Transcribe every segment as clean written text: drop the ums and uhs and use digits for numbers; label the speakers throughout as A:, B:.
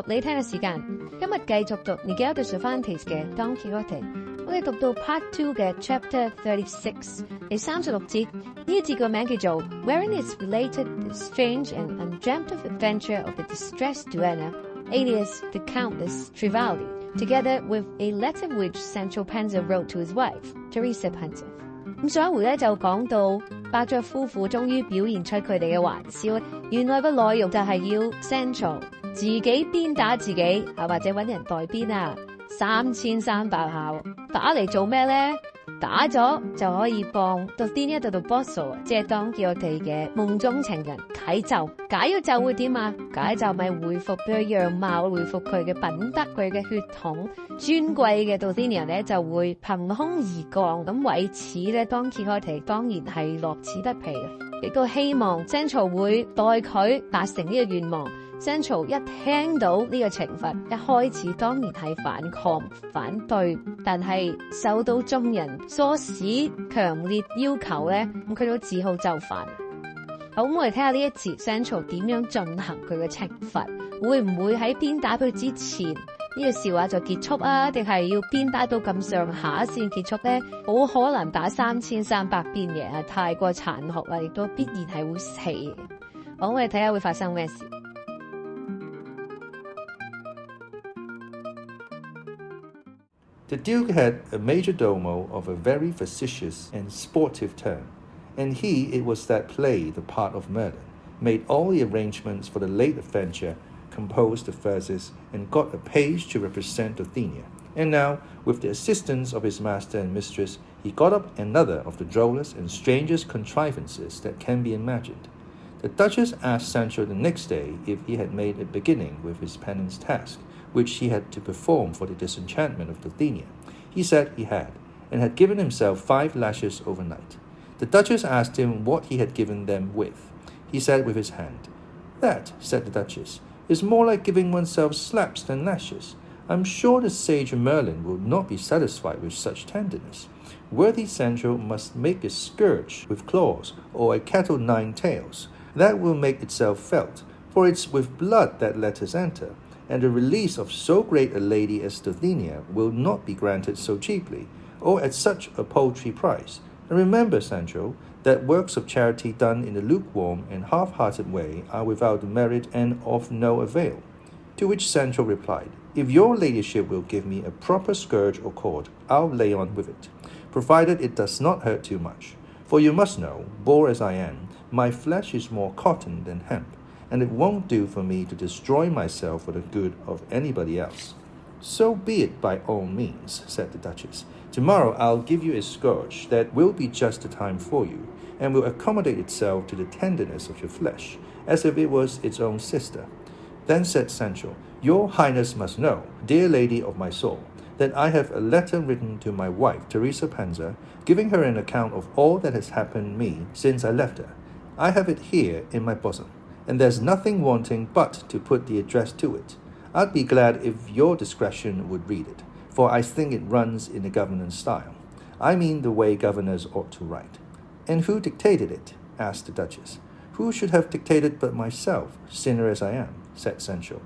A: 你聽嘅時間，今日繼續讀 Miguel de Cervantes 嘅 Don Quixote， 我哋讀到 Part 2嘅 Chapter 36， 第36節，呢一節個名叫做 Wherein is related the strange and undreamt of adventure of the distressed Doña, alias the Countess Trifaldi, together with a letter which Sancho Panza wrote to his wife, Teresa Panza。咁上一回咧就講到伯爵夫婦終於表現出佢哋嘅玩笑，原來個內容就係要 Sancho 自己鞭打自己，或者揾人代鞭啊，3300下，打嚟做咩咧？打咗就可以幫 Doña del Toboso， 即係Don Quixote嘅夢中情人解咒，解咗咒會點啊？解咒咪回復佢樣貌，回復佢嘅品德，佢嘅血統，尊貴嘅 Doña 咧就會憑空而降，咁為此咧Don Quixote當然係樂此不疲嘅，亦都希望 Sancho 會代佢達成呢個願望。Sancho 一聽到呢個懲罰，一開始當然係反抗反對，但係受到眾人唆使強烈要求咧，咁佢都只好就範。好，咁我哋睇下呢一節 Sancho 點樣進行佢嘅懲罰，會唔會喺鞭打佢之前呢個笑話就結束啊？定係要鞭打到咁上下先結束咧？好可能打3300鞭嘅，係太過殘酷啦，亦都必然係會死嘅。好，我哋睇下會發生咩事。
B: The Duke had a majordomo of a very facetious and sportive turn, and he it was that played the part of Merlin, made all the arrangements for the late adventure, composed the verses, and got a page to represent Doña. And now, with the assistance of his master and mistress, he got up another of the drollest and strangest contrivances that can be imagined. The Duchess asked Sancho the next day if he had made a beginning with his penance task, which he had to perform for the disenchantment of Doña. He said he had, and had given himself 5 lashes overnight. The Duchess asked him what he had given them with. He said with his hand. That, said the Duchess, is more like giving oneself slaps than lashes. I'm sure the sage Merlin will not be satisfied with such tenderness. Worthy Sancho must make a scourge with claws, or a kettle 9 tails. That will make itself felt, for it's with blood that letters enter, and the release of so great a lady as Doña will not be granted so cheaply, or at such a paltry price. And remember, Sancho, that works of charity done in a lukewarm and half-hearted way are without merit and of no avail. To which Sancho replied, If your ladyship will give me a proper scourge or cord, I'll lay on with it, provided it does not hurt too much. For you must know, boar as I am, my flesh is more cotton than hemp, and it won't do for me to destroy myself for the good of anybody else. So be it by all means, said the Duchess. Tomorrow I'll give you a scourge that will be just the time for you, and will accommodate itself to the tenderness of your flesh, as if it was its own sister. Then said Sancho, Your Highness must know, dear lady of my soul, that I have a letter written to my wife, Teresa Panza, giving her an account of all that has happened me since I left her. I have it here in my bosom, and there's nothing wanting but to put the address to it. I'd be glad if your discretion would read it, for I think it runs in the governor's style. I mean the way governors ought to write. And who dictated it? Asked the Duchess. Who should have dictated but myself, sinner as I am, said Sancho.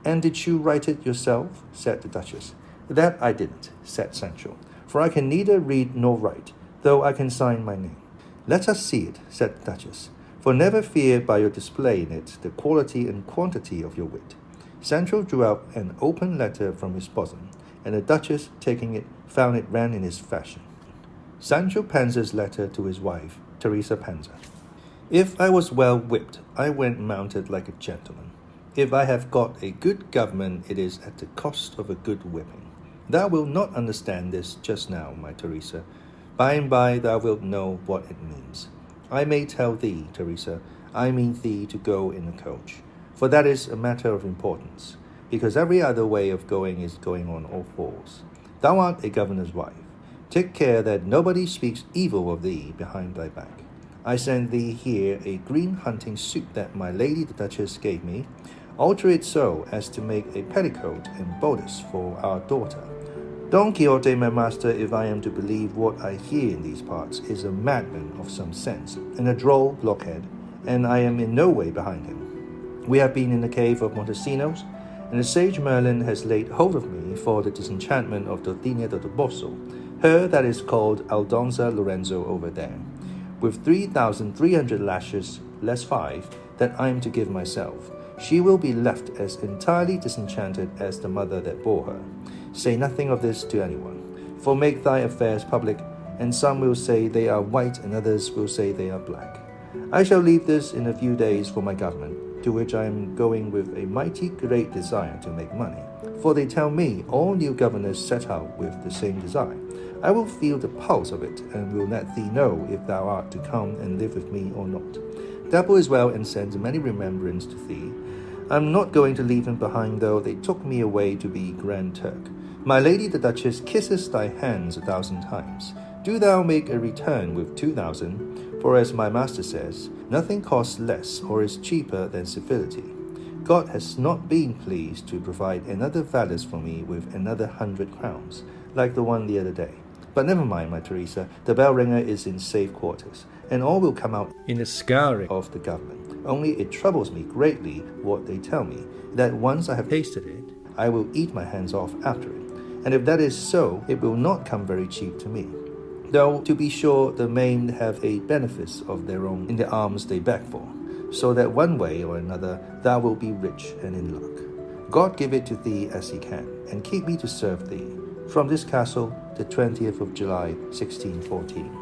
B: And did you write it yourself? Said the Duchess. That I didn't, said Sancho, for I can neither read nor write, though I can sign my name. Let us see it, said the Duchess, for never fear by your display in it the quality and quantity of your wit. Sancho drew out an open letter from his bosom, and the Duchess, taking it, found it ran in this fashion. Sancho Panza's letter to his wife, Teresa Panza. If I was well whipped, I went mounted like a gentleman. If I have got a good government, it is at the cost of a good whipping. Thou wilt not understand this just now, my Teresa. By and by thou wilt know what it means. I may tell thee, Teresa, I mean thee to go in a coach, for that is a matter of importance, because every other way of going is going on all fours. Thou art a governor's wife. Take care that nobody speaks evil of thee behind thy back. I send thee here a green hunting suit that my lady the Duchess gave me. Alter it so as to make a petticoat and bodice for our daughter. Don Quixote, my master, if I am to believe what I hear in these parts, is a madman of some sense, and a droll blockhead, and I am in no way behind him. We have been in the cave of Montesinos, and the sage Merlin has laid hold of me for the disenchantment of Doña de Toboso, her that is called Aldonza Lorenzo over there, with 3,300 lashes, less 5, that I am to give myself. She will be left as entirely disenchanted as the mother that bore her. Say nothing of this to anyone, for make thy affairs public, and some will say they are white and others will say they are black. I shall leave this in a few days for my government, to which I am going with a mighty great desire to make money, for they tell me all new governors set out with the same desire. I will feel the pulse of it, and will let thee know if thou art to come and live with me or not. Dapple is well and sends many remembrance to thee. I am not going to leave him behind, though they took me away to be Grand Turk. My lady the Duchess kisses thy hands 1,000 times. Do thou make a return with 2,000, for as my master says, nothing costs less or is cheaper than civility. God has not been pleased to provide another valise for me with another 100 crowns, like the one the other day. But never mind, my Teresa, the bell ringer is in safe quarters, and all will come out in the scouring of the government. Only it troubles me greatly what they tell me, that once I have tasted it, I will eat my hands off after it. And if that is so, it will not come very cheap to me. Though, to be sure, the maimed have a benefice of their own in the alms they beg for, so that one way or another thou wilt be rich and in luck. God give it to thee as he can, and keep me to serve thee. From this castle, the 20th of July, 1614.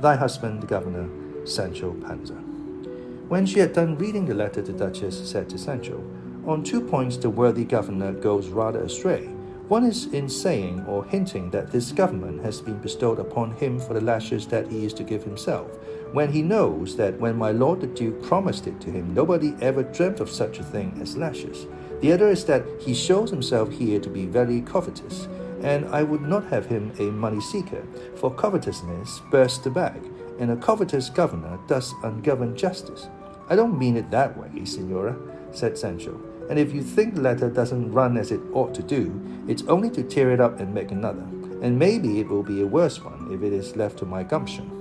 B: Thy husband, the governor, Sancho Panza. When she had done reading the letter, the Duchess said to Sancho, on 2 points the worthy governor goes rather astray. One is in saying or hinting that this government has been bestowed upon him for the lashes that he is to give himself, when he knows that when my lord the Duke promised it to him, nobody ever dreamt of such a thing as lashes. The other is that he shows himself here to be very covetous, and I would not have him a money seeker, for covetousness bursts the bag, and a covetous governor does ungoverned justice. I don't mean it that way, Senora, said Sancho, and if you think the letter doesn't run as it ought to do, it's only to tear it up and make another, and maybe it will be a worse one if it is left to my gumption.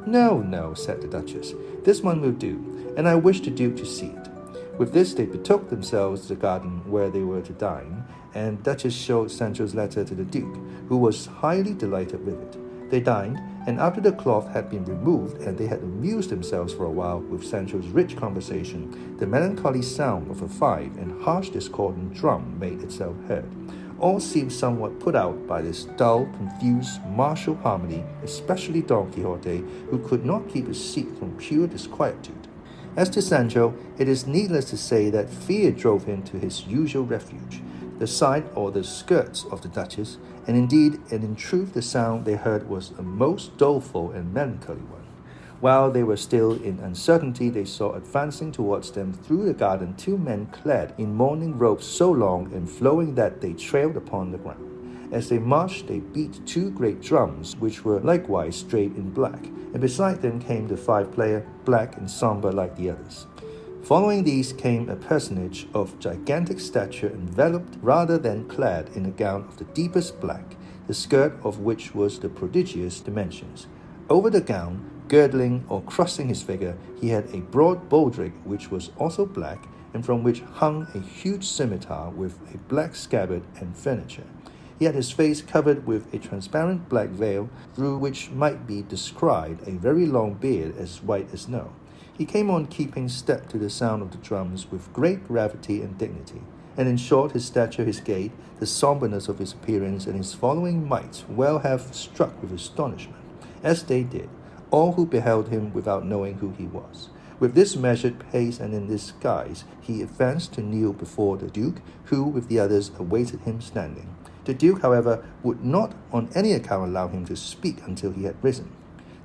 B: No, said the Duchess, this one will do, and I wish the Duke to see it. With this they betook themselves to the garden where they were to dine, and Duchess showed Sancho's letter to the Duke, who was highly delighted with it. They dined, and after the cloth had been removed and they had amused themselves for a while with Sancho's rich conversation, the melancholy sound of a 5 and harsh discordant drum made itself heard. All seemed somewhat put out by this dull, confused, martial harmony, especially Don Quixote, who could not keep his seat from pure disquietude. As to Sancho, it is needless to say that fear drove him to his usual refuge, the side or the skirts of the Duchess, and indeed and in truth the sound they heard was a most doleful and melancholy one. While they were still in uncertainty, they saw advancing towards them through the garden 2 men clad in mourning robes so long and flowing that they trailed upon the ground. As they marched, they beat 2 great drums, which were likewise draped in black, and beside them came the 5-player, black and somber like the others. Following these came a personage of gigantic stature, enveloped rather than clad in a gown of the deepest black, the skirt of which was the prodigious dimensions. Over the gown, girdling or crossing his figure, he had a broad baldric which was also black, and from which hung a huge scimitar with a black scabbard and furniture. He had his face covered with a transparent black veil, through which might be descried a very long beard as white as snow. He came on keeping step to the sound of the drums with great gravity and dignity, and in short his stature, his gait, the somberness of his appearance, and his following might well have struck with astonishment, as they did, all who beheld him without knowing who he was. With this measured pace and in this guise, he advanced to kneel before the Duke, who with the others awaited him standing. The Duke, however, would not on any account allow him to speak until he had risen.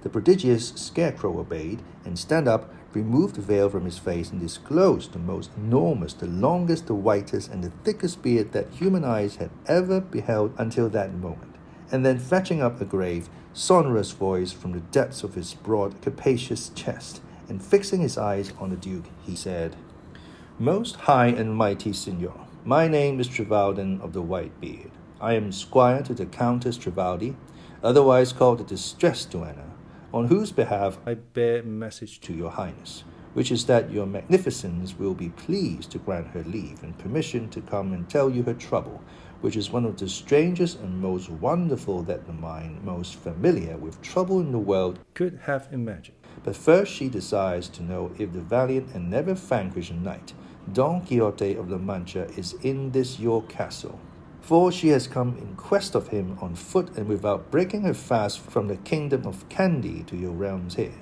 B: The prodigious scarecrow obeyed, and stand up, removed the veil from his face, and disclosed the most enormous, the longest, the whitest, and the thickest beard that human eyes had ever beheld until that moment. And then fetching up a grave, sonorous voice from the depths of his broad, capacious chest, and fixing his eyes on the Duke, he said, Most high and mighty Signor, my name is Trifaldín of the White Beard. I am squire to the Countess Trifaldi, otherwise called the Distressed Duenna, on whose behalf I bear message to your Highness, which is that your magnificence will be pleased to grant her leave and permission to come and tell you her trouble, which is one of the strangest and most wonderful that the mind most familiar with trouble in the world could have imagined. But first she desires to know if the valiant and never vanquished knight, Don Quixote of La Mancha, is in this your castle. For she has come in quest of him on foot and without breaking her fast from the kingdom of Candy to your realms here,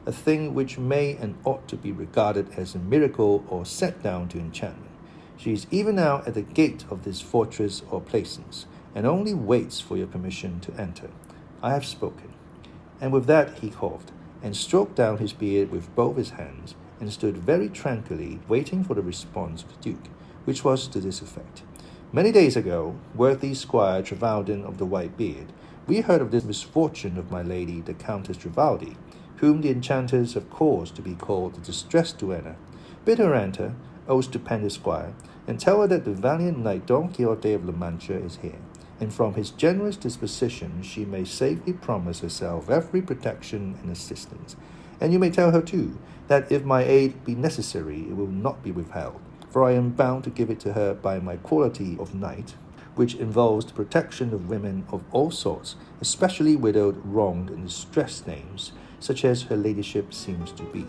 B: a thing which may and ought to be regarded as a miracle or set down to enchantment. She is even now at the gate of this fortress or plaisance, and only waits for your permission to enter. I have spoken. And with that he coughed, and stroked down his beard with both his hands, and stood very tranquilly waiting for the response of the Duke, which was to this effect. Many days ago, worthy Squire Trifaldín of the white beard, we heard of this misfortune of my lady the Countess Trifaldi, whom the enchanters have caused to be called the distressed duenna. Bid her enter, O stupendous squire, and tell her that the valiant knight Don Quixote of La Mancha is here, and from his generous disposition she may safely promise herself every protection and assistance. And you may tell her too, that if my aid be necessary, it will not be withheld, for I am bound to give it to her by my quality of knight, which involves the protection of women of all sorts, especially widowed, wronged, and distressed names, such as her ladyship seems to be.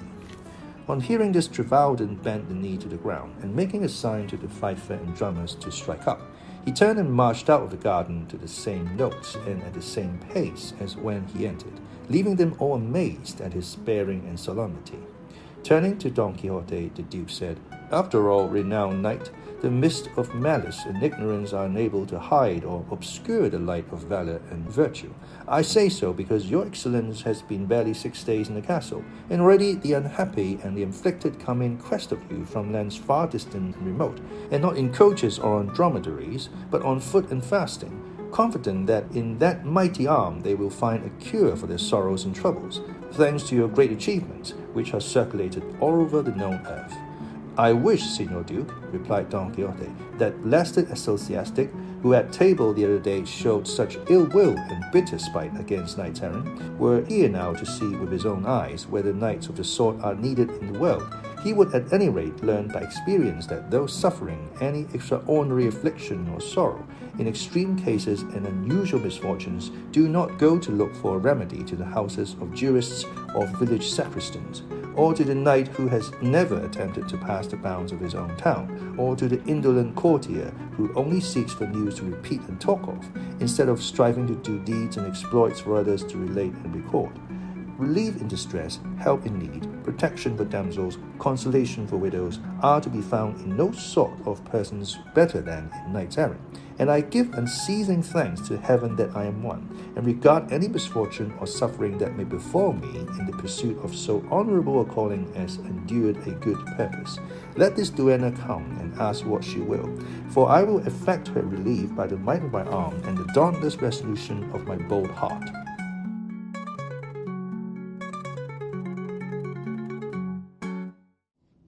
B: On hearing this, Trifaldín bent the knee to the ground, and making a sign to the fifer and drummers to strike up, he turned and marched out of the garden to the same notes and at the same pace as when he entered, leaving them all amazed at his bearing and solemnity. Turning to Don Quixote, the Duke said, After all, renowned knight, the mist of malice and ignorance are unable to hide or obscure the light of valor and virtue. I say so because your excellence has been barely 6 days in the castle, and already the unhappy and the afflicted come in quest of you from lands far distant and remote, and not in coaches or on dromedaries, but on foot and fasting, confident that in that mighty arm they will find a cure for their sorrows and troubles, thanks to your great achievements, which are circulated all over the known earth. I wish, Signor Duke, replied Don Quixote, that blasted ecclesiastic, who at table the other day showed such ill will and bitter spite against knights errant, were here now to see with his own eyes whether knights of the sort are needed in the world. He would at any rate learn by experience that those suffering any extraordinary affliction or sorrow, in extreme cases and unusual misfortunes, do not go to look for a remedy to the houses of jurists or village sacristans, or to the knight who has never attempted to pass the bounds of his own town, or to the indolent courtier who only seeks for news to repeat and talk of, instead of striving to do deeds and exploits for others to relate and record. Relief in distress, help in need, protection for damsels, consolation for widows are to be found in no sort of persons better than in knights errant, and I give unceasing thanks to heaven that I am one, and regard any misfortune or suffering that may befall me in the pursuit of so honourable a calling as endured a good purpose. Let this duenna come and ask what she will, for I will effect her relief by the might of my arm and the dauntless resolution of my bold heart.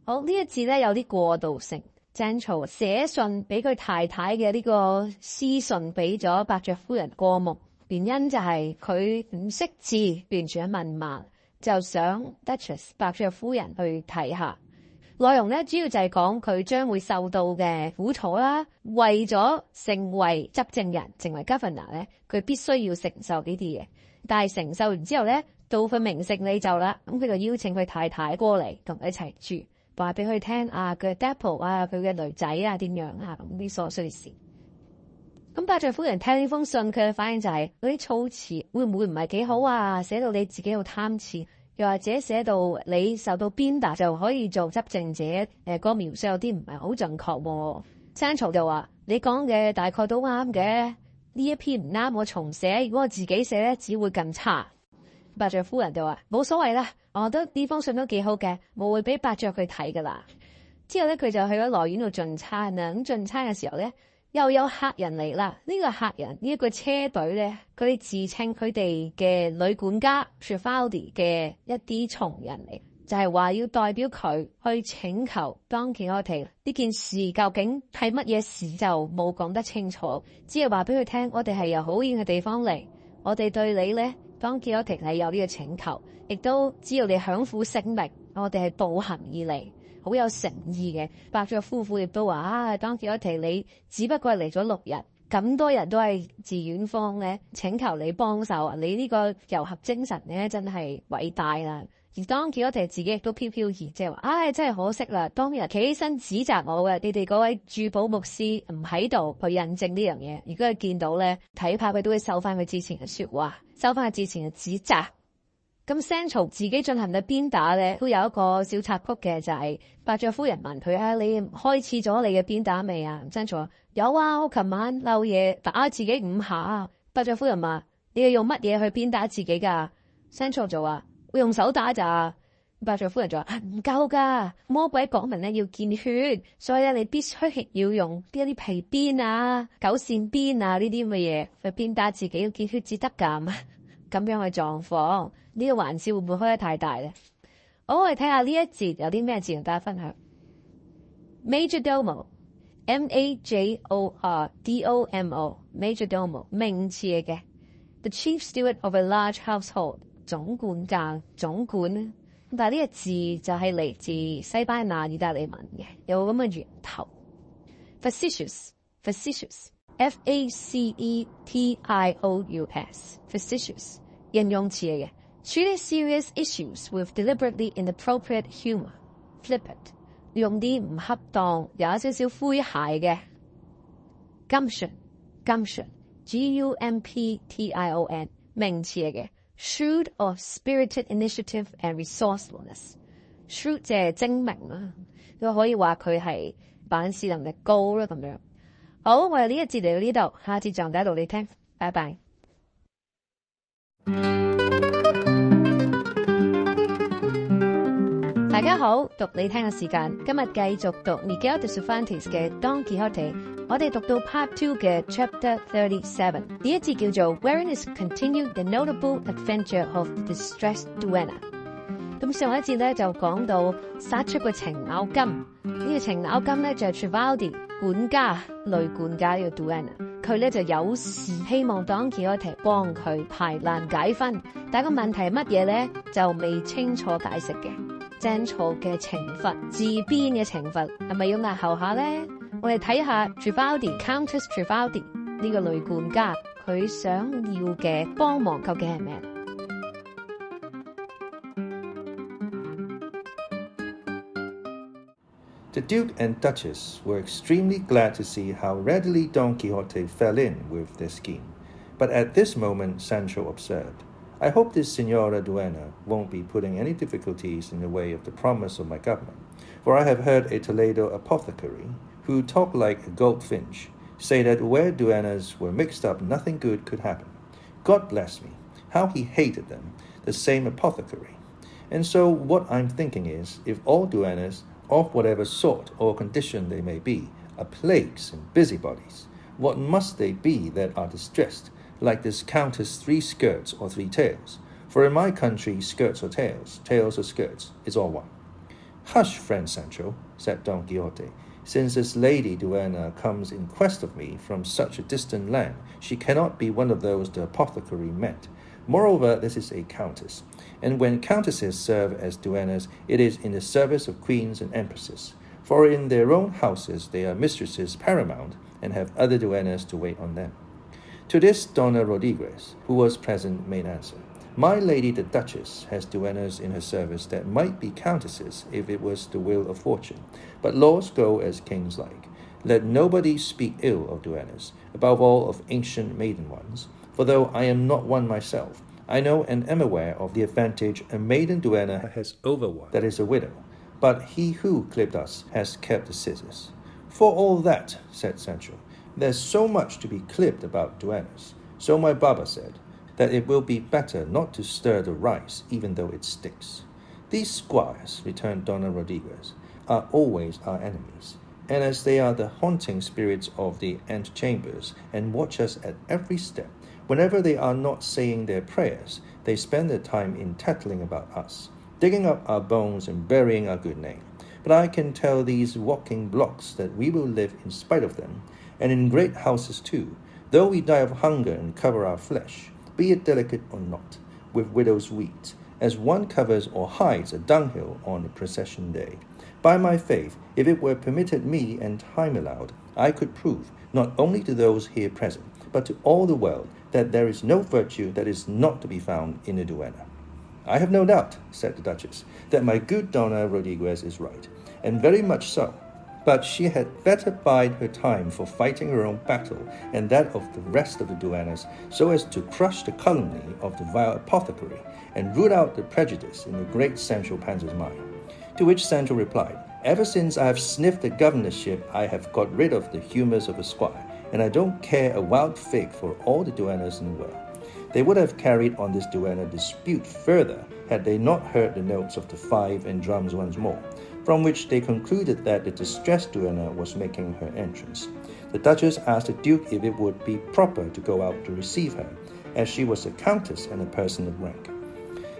A: 好，呢一節咧有啲過渡性。Sancho 寫信俾佢太太嘅呢個私信俾咗伯爵夫人過目，原因就係佢唔識字，完全係文盲，就想 Duchess 伯爵夫人去睇下。內容咧主要就係講佢將會受到嘅苦楚啦，為咗成為執政人，成為 governor 咧，佢必須要承受呢啲嘢。但係承受完之後咧，到份名成利就啦，咁佢就邀請佢太太過嚟同佢一齊住。話俾佢聽啊，佢嘅 dapple 啊，佢嘅女仔啊點樣啊，咁啲瑣碎事。咁伯爵夫人聽呢封信，佢嘅反應就係嗰啲措辭會唔會唔係幾好啊？寫到你自己好貪詞，又或者寫到你受到鞭打就可以做執政者，個描述有啲唔係好準確喎。Sancho就話：你講嘅大概都啱嘅，呢一篇唔啱我重寫，如果我自己寫咧，只會更差。伯爵夫人就話：冇所謂啦。我覺得呢封信都幾好嘅，我會俾伯爵佢睇噶啦。之後咧，佢就去咗內院度進餐啊。咁進餐嘅時候咧，又有客人嚟啦。呢個客人呢一個車隊咧，佢哋自稱佢哋嘅女管家 Trifaldi 嘅一啲從人嚟，就係話要代表佢去請求 Don Quixote 呢件事究竟係乜嘢事就冇講得清楚，只係話俾佢聽，我哋係由好遠嘅地方嚟，我哋對你咧Don Quixote係有呢個請求。亦都只要你享負盛名，我哋係步行而嚟，好有誠意嘅。伯爵夫婦亦都話Don Quixote你只不過係嚟咗6日，咁多人都係自遠方咧，請求你幫手啊！你呢個遊俠精神咧真係偉大啦。而Don Quixote自己亦都飄飄然，即係話真係可惜啦，當日企起身指責我嘅，你哋嗰位駐保牧師唔喺度去印證呢樣嘢。如果佢見到咧，睇怕佢都會收翻佢之前嘅說話，收翻佢之前嘅指責。咁 Sancho 自己進行嘅鞭打咧，都有一個小插曲嘅，就係伯爵夫人問佢你開始咗你嘅鞭打未啊？ Sancho 話有啊，我琴晚漏夜打自己5下。伯爵夫人話你要用乜嘢去鞭打自己噶？ Sancho 就話會用手打咋。伯爵夫人就話唔夠噶，魔鬼講明咧要見血，所以咧你必須要用呢一啲皮鞭啊、狗線鞭啊呢啲咁嘅嘢去鞭打自己，要見血至得噶。咁樣嘅狀況，呢個玩笑會唔會開得太大咧？好，我哋睇下呢一節有啲咩字同大家分享。Majordomo M-A-J-O-R-D-O-M-O Majordomo 名詞嚟嘅 The chief steward of a large household 總管家總管。但係呢個字就係嚟自西班牙意大利文嘅，有咁嘅源頭。Facetious F-A-C-E-T-I-O-U-S Facetious 形容詞嚟嘅。Treated serious issues with deliberately inappropriate humor. Flippant 用啲唔恰當，有一少少詼諧嘅。Gumption G-U-M-P-T-I-O-N 名詞嚟嘅。Shrewd or spirited initiative and resourcefulness. Shrewd 即係精明啦，都可以話佢係辦事能力高啦咁樣。好，我哋呢一節嚟到呢度，下節再喺度你聽，拜拜。大家好，讀你聽嘅時間，今日繼續讀 Miguel de Cervantes 嘅 Don Quixote， 我哋讀到 Part 2嘅 Chapter 37， 呢一節叫做 Wherein is continued the notable adventure of the distressed duenna。 咁上一節咧就講到殺出個程咬金，呢個程咬金咧就係 Trifaldi 管家女管家呢個 duenna， 佢咧就有事希望 Don Quixote 幫佢排難解紛，但係個問題係乜嘢咧就未清楚解釋嘅。Sancho 嘅懲罰，自鞭嘅懲罰係咪要押後下咧？我哋睇下 Countess Trifaldi 呢個女管家，佢想要嘅幫忙究竟係咩？
B: The Duke and Duchess were extremely glad to see how readily Don Quixote fell in with their scheme. But at this moment Sancho observed,I hope this Señora Duenna won't be putting any difficulties in the way of the promise of my government, for I have heard a Toledo apothecary, who talked like a goldfinch, say that where duennas were mixed up nothing good could happen. God bless me, how he hated them, the same apothecary. And so what I'm thinking is, if all duennas, of whatever sort or condition they may be, are plagues and busybodies, what must they be that are distressed,like this Countess 3 skirts or 3 tails, for in my country skirts or tails, tails or skirts, is all one. Hush, friend Sancho, said Don Quixote, since this lady duenna comes in quest of me from such a distant land, she cannot be one of those the apothecary meant. Moreover, this is a countess, and when countesses serve as duennas, it is in the service of queens and empresses, for in their own houses they are mistresses paramount, and have other duennas to wait on them.To this, Doña Rodríguez, who was present, made answer, My lady the Duchess has duennas in her service that might be countesses if it was the will of fortune, but laws go as kings like. Let nobody speak ill of duennas, above all of ancient maiden ones, for though I am not one myself, I know and am aware of the advantage a maiden duenna has over one that is a widow, but he who clipped us has kept the scissors. For all that, said Sancho,There's so much to be clipped about duennas, so my barber said, that it will be better not to stir the rice, even though it sticks. These squires, returned Doña Rodríguez, are always our enemies, and as they are the haunting spirits of the antechambers, and watch us at every step, whenever they are not saying their prayers, they spend their time in tattling about us, digging up our bones and burying our good name. But I can tell these walking blocks that we will live in spite of them,and in great houses too, though we die of hunger and cover our flesh, be it delicate or not, with widow's wheat, as one covers or hides a dunghill on a procession day. By my faith, if it were permitted me and time allowed, I could prove, not only to those here present, but to all the world, that there is no virtue that is not to be found in a duenna. I have no doubt, said the Duchess, that my good Doña Rodríguez is right, and very much so. But she had better bide her time for fighting her own battle and that of the rest of the duennas, so as to crush the calumny of the vile apothecary and root out the prejudice in the great Sancho Panza's mind. To which Sancho replied, ever since I have sniffed the governorship, I have got rid of the humours of a squire, and I don't care a wild fig for all the duennas in the world. They would have carried on this duenna dispute further had they not heard the notes of the fife and drums once more, from which they concluded that the distressed duenna was making her entrance. The Duchess asked the Duke if it would be proper to go out to receive her, as she was a countess and a person of rank.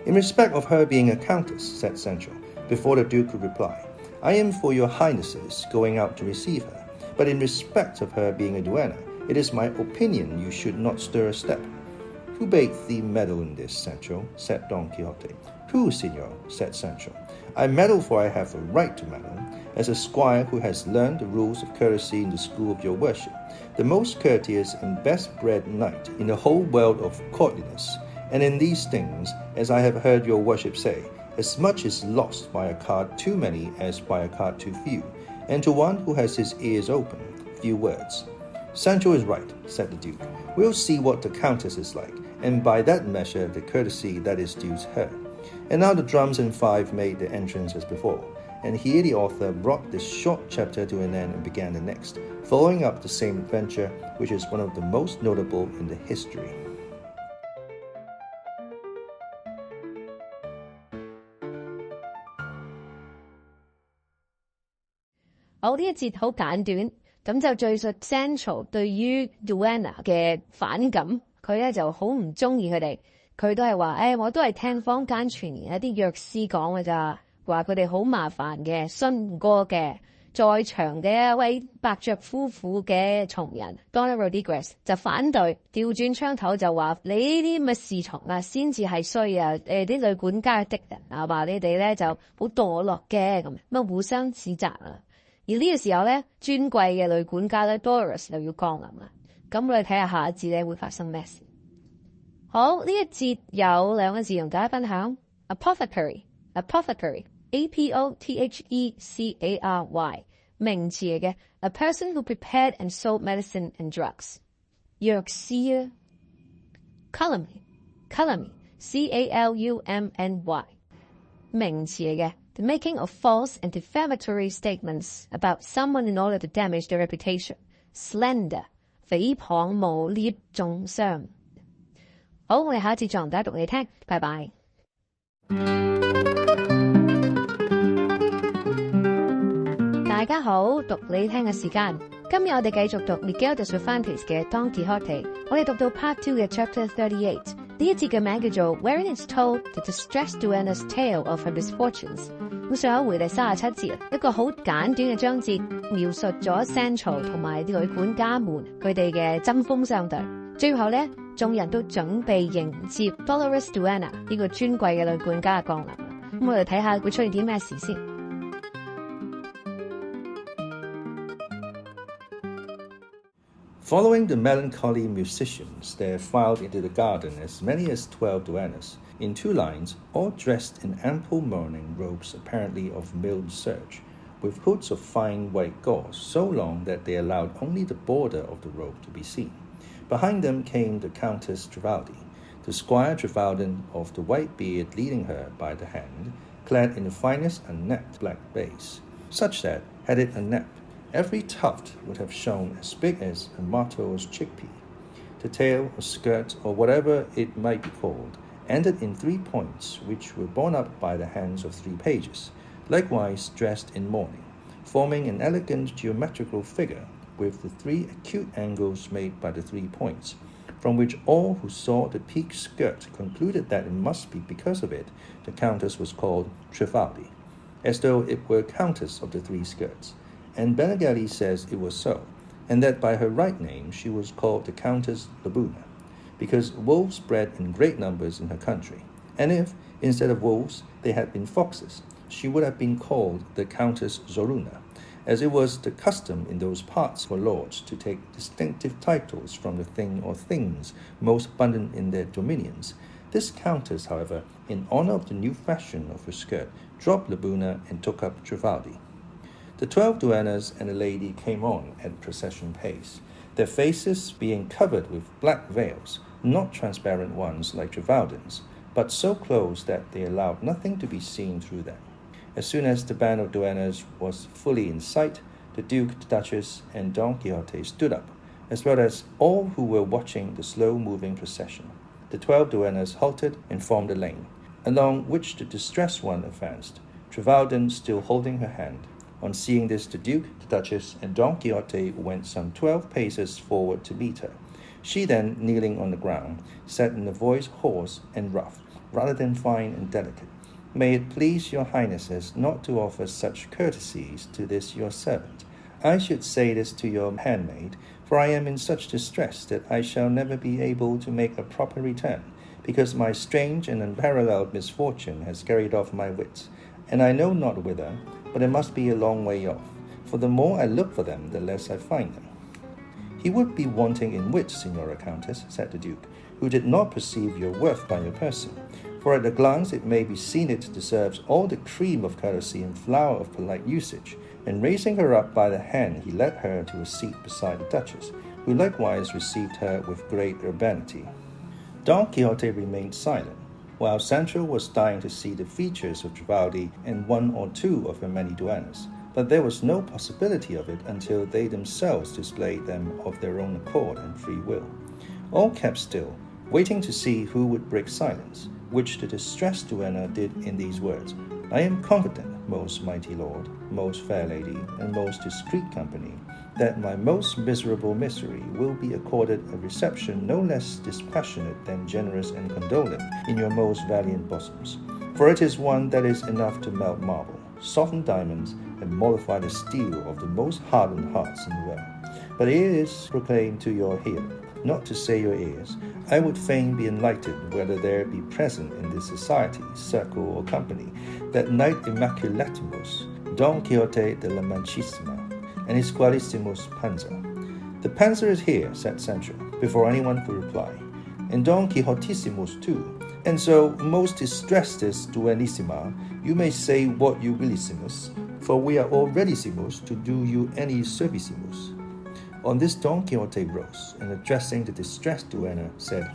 B: In respect of her being a countess, said Sancho, before the Duke could reply, I am for your highnesses going out to receive her, but in respect of her being a duenna, it is my opinion you should not stir a step. Who bade thee meddle in this, Sancho? Said Don Quixote. Who, Signor? Said Sancho. I meddle, for I have a right to meddle, as a squire who has learned the rules of courtesy in the school of your worship, the most courteous and best-bred knight in the whole world of courtliness. And in these things, as I have heard your worship say, as much is lost by a card too many as by a card too few, and to one who has his ears open, few words. Sancho is right, said the Duke. We'll see what the countess is like, and by that measure the courtesy that is due to her. And now the drums and fife made their entrance as before, and here the author brought this short chapter to an end and began the next, following up the same adventure, which is one of the most notable in the history.
A: 好，呢一節好簡短，咁就敘述 Sancho 對於 Doña 嘅反感，佢咧就好唔中意佢哋，佢都係話，我都係聽坊間傳言一啲藥師講嘅咋，話佢哋好麻煩嘅，信唔過嘅。在場嘅一位伯爵夫婦嘅從人 Doña Rodríguez 就反對，調轉槍頭就話：你呢啲咁嘅侍從啊，先至係衰啊！啲女管家嘅敵人啊，話你哋咧就好墮落嘅咁互相指責啊。而呢個時候咧，尊貴嘅女管家咧 Dolores 又要降臨啦。咁我哋睇下下一節咧會發生咩事。好，呢一節有兩個字同大家分享 ，apothecary。A-P-O-T-H-E-C-A-R-Y 名詞嚟嘅 ，a person who prepared and sold medicine and drugs。藥師啊 ，calumny C-A-L-U-M-N-Y 名詞嚟嘅 ，the making of false and defamatory statements about someone in order to damage their reputation。slander 誹謗誣衊中傷。好，我哋下一節再同大家讀你聽，拜拜。大家好，讀你聽嘅時間，今日我哋繼續讀 Miguel de Cervantes 嘅 Don Quixote， 我哋讀到 Part 2嘅 Chapter 38， 呢一節嘅名叫做 Wherein is told the distressed duenna's tale of her misfortunes。咁上一回第37節，一個好簡短嘅章節，描述咗 Sancho 同埋啲女管家們佢哋嘅針鋒相對。最後咧，眾人都準備迎接 Dolores Doña 呢個尊貴嘅女管家嘅降臨。咁我哋睇下會出現啲咩事先。
B: Following the melancholy musicians, there filed into the garden as many as 12 duennas, in 2 lines, all dressed in ample mourning robes apparently of milled serge, with hoods of fine white gauze, so long that they allowed only the border of the robe to be seen. Behind them came the Countess Trifaldi, the Squire Trifaldín of the white beard leading her by the hand, clad in the finest unnapped black baize, such that, had it unnapped, every tuft would have shown as big as a martel's chickpea. The tail or skirt, or whatever it might be called, ended in 3 points, which were borne up by the hands of 3 pages, likewise dressed in mourning, forming an elegant geometrical figure, with the 3 acute angles made by the 3 points, from which all who saw the peaked skirt concluded that it must be because of it the countess was called Trifaldi, as though it were countess of the 3 skirts. And Benegeli says it was so, and that by her right name she was called the Countess Lobuna, because wolves bred in great numbers in her country, and if, instead of wolves, they had been foxes, she would have been called the Countess Zoruna, as it was the custom in those parts for lords to take distinctive titles from the thing or things most abundant in their dominions. This countess, however, in honor of the new fashion of her skirt, dropped Lubuna and took up Trifaldi. The 12 duennas and the lady came on at procession pace, their faces being covered with black veils, not transparent ones like Trifaldin's, but so close that they allowed nothing to be seen through them. As soon as the band of duennas was fully in sight, the Duke, the Duchess, and Don Quixote stood up, as well as all who were watching the slow-moving procession. The 12 duennas halted and formed a lane, along which the distressed one advanced, Trifaldin still holding her hand. On seeing this, the Duke, the Duchess, and Don Quixote went some 12 paces forward to meet her. She then, kneeling on the ground, said in a voice hoarse and rough, rather than fine and delicate, "May it please your highnesses not to offer such courtesies to this your servant. I should say this to your handmaid, for I am in such distress that I shall never be able to make a proper return, because my strange and unparalleled misfortune has carried off my wits, and I know not whither, but it must be a long way off, for the more I look for them, the less I find them." "He would be wanting in wit, Signora Countess," said the Duke, "who did not perceive your worth by your person, for at a glance it may be seen it deserves all the cream of courtesy and flower of polite usage." And raising her up by the hand, he led her to a seat beside the Duchess, who likewise received her with great urbanity. Don Quixote remained silent, while Sancho was dying to see the features of Trifaldi and one or two of her many duennas, but there was no possibility of it until they themselves displayed them of their own accord and free will. All kept still, waiting to see who would break silence, which the distressed duenna did in these words: "I am confident, most mighty lord, most fair lady, and most discreet company, that my most miserable misery will be accorded a reception no less dispassionate than generous and condolent in your most valiant bosoms. For it is one that is enough to melt marble, soften diamonds, and mollify the steel of the most hardened hearts in the world. But it is proclaimed to your hearing, not to say your ears, I would fain be enlightened whether there be present in this society, circle, or company, that knight immaculatimus, Don Quixote de la Manchísima, and his qualissimus Panza." "The Panza is here," said Sancho, before anyone could reply, "and Don Quixotissimus too. And so, most distressedest duenissima, you may say what you willissimus, for we are all readissimus to do you any servicimus." On this Don Quixote rose, and addressing the distressed duenna, said,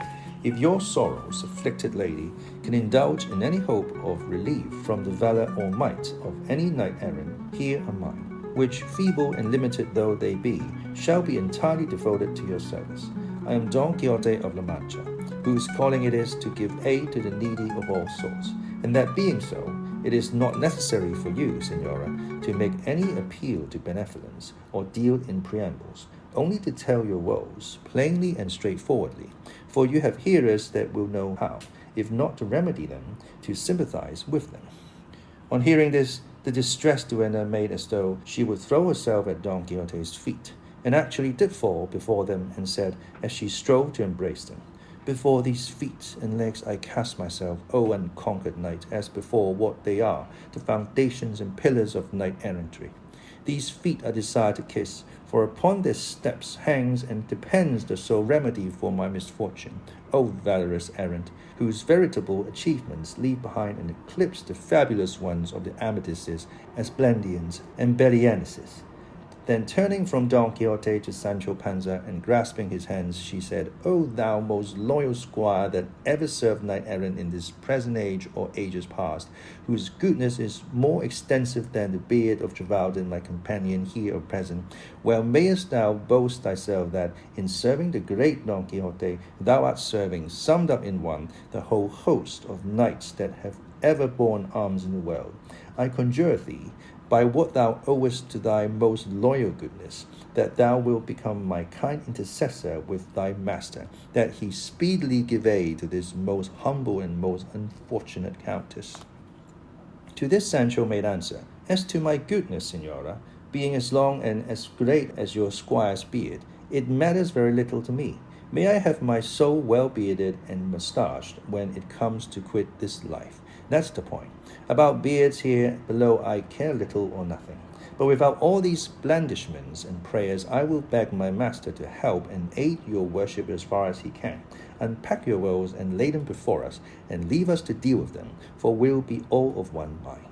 B: "If your sorrows, afflicted lady, can indulge in any hope of relief from the valor or might of any knight-errant, here are mine, which, feeble and limited though they be, shall be entirely devoted to your service. I am Don Quixote of La Mancha, whose calling it is to give aid to the needy of all sorts, and that being so, it is not necessary for you, Signora, to make any appeal to benevolence or deal in preambles, only to tell your woes plainly and straightforwardly, for you have hearers that will know how, if not to remedy them, to sympathize with them." On hearing this, the distressed duenna made as though she would throw herself at Don Quixote's feet, and actually did fall before them, and said, as she strove to embrace them, "Before these feet and legs I cast myself, O unconquered knight, as before what they are, the foundations and pillars of knight-errantry. These feet I desire to kiss, for upon their steps hangs and depends the sole remedy for my misfortune, O valorous errant, whose veritable achievements leave behind and eclipse the fabulous ones of the Amadises, Esplendians, and Bellianises." Then turning from Don Quixote to Sancho Panza and grasping his hands, she said, "O thou most loyal squire that ever served knight-errant in this present age or ages past, whose goodness is more extensive than the beard of Trifaldín, my companion here or present, well mayest thou boast thyself that, in serving the great Don Quixote, thou art serving, summed up in one, the whole host of knights that have ever borne arms in the world. I conjure thee, by what thou owest to thy most loyal goodness, that thou wilt become my kind intercessor with thy master, that he speedily give aid to this most humble and most unfortunate countess." To this Sancho made answer, "As to my goodness, Signora, being as long and as great as your squire's beard, it matters very little to me, May I have my soul well bearded and mustached when it comes to quit this life. That's the point. About beards here below I care little or nothing. But without all these blandishments and prayers, I will beg my master to help and aid your worship as far as he can. Unpack your woes and lay them before us, and leave us to deal with them, for we'll be all of one mind.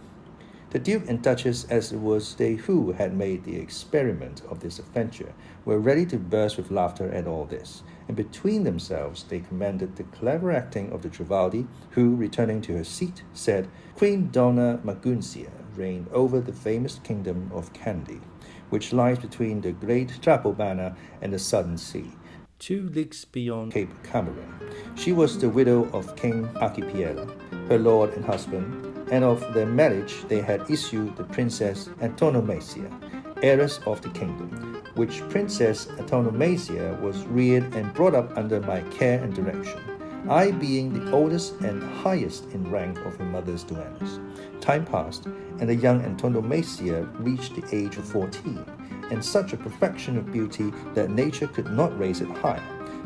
B: The Duke and Duchess, as it was they who had made the experiment of this adventure, were ready to burst with laughter at all this, and between themselves they commended the clever acting of the Trifaldi, who, returning to her seat, said, Queen Donna Maguncia reigned over the famous kingdom of Kandy, which lies between the great Trapobana and the Southern Sea, 2 leagues beyond Cape Cameron. She was the widow of King Archipiela, her lord and husband, and of their marriage they had issued the Princess Antonomasia, heiress of the kingdom, which Princess Antonomasia was reared and brought up under my care and direction, I being the oldest and highest in rank of her mother's duennas. Time passed, and the young Antonomasia reached the age of 14, and such a perfection of beauty that nature could not raise it higher.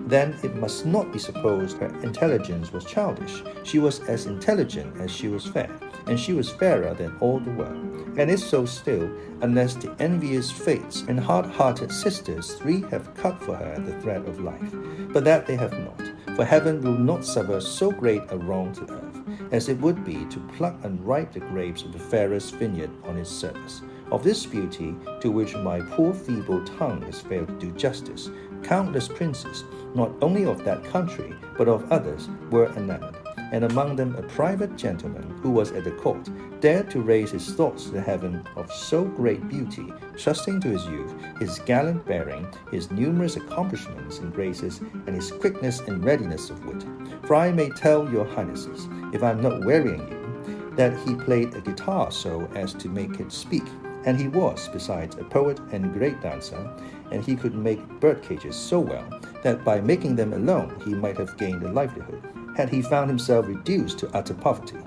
B: Then it must not be supposed her intelligence was childish. She was as intelligent as she was fair, and she was fairer than all the world, and is so still, unless the envious fates and hard-hearted sisters 3 have cut for her the thread of life. But that they have not, for heaven will not suffer so great a wrong to earth, as it would be to pluck and ripe the grapes of the fairest vineyard on its surface. Of this beauty, to which my poor feeble tongue has failed to do justice, countless princes, not only of that country, but of others, were enamored, and among them a private gentleman who was at the court dared to raise his thoughts to the heaven of so great beauty, trusting to his youth, his gallant bearing, his numerous accomplishments and graces, and his quickness and readiness of wit. For I may tell your highnesses, if I am not wearying you, that he played a guitar so as to make it speak, and he was, besides, a poet and great dancer, and he could make bird cages so well that by making them alone he might have gained a livelihood, had he found himself reduced to utter poverty.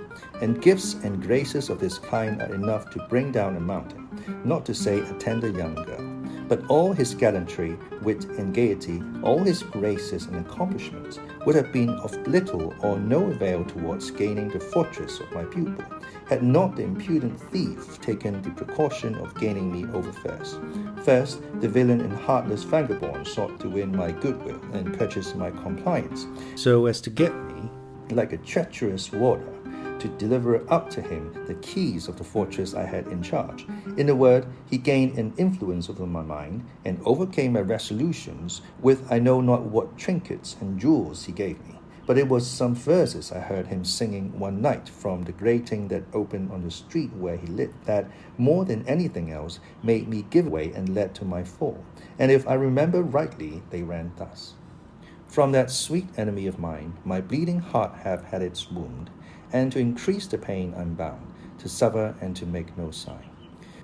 B: And gifts and graces of this kind are enough to bring down a mountain, not to say a tender young girl. But all his gallantry, wit, and gaiety, all his graces and accomplishments, would have been of little or no avail towards gaining the fortress of my pupil, had not the impudent thief taken the precaution of gaining me over first. First, the villain and heartless vagabond sought to win my goodwill and purchase my compliance, so as to get me, like a treacherous warder, to deliver up to him the keys of the fortress I had in charge. In a word, he gained an influence over my mind, and overcame my resolutions with I know not what trinkets and jewels he gave me. But it was some verses I heard him singing one night from the grating that opened on the street where he lived that, more than anything else, made me give way and led to my fall. And if I remember rightly, they ran thus. From that sweet enemy of mine, my bleeding heart hath had its wound, and to increase the pain I'm bound, to suffer and to make no sign.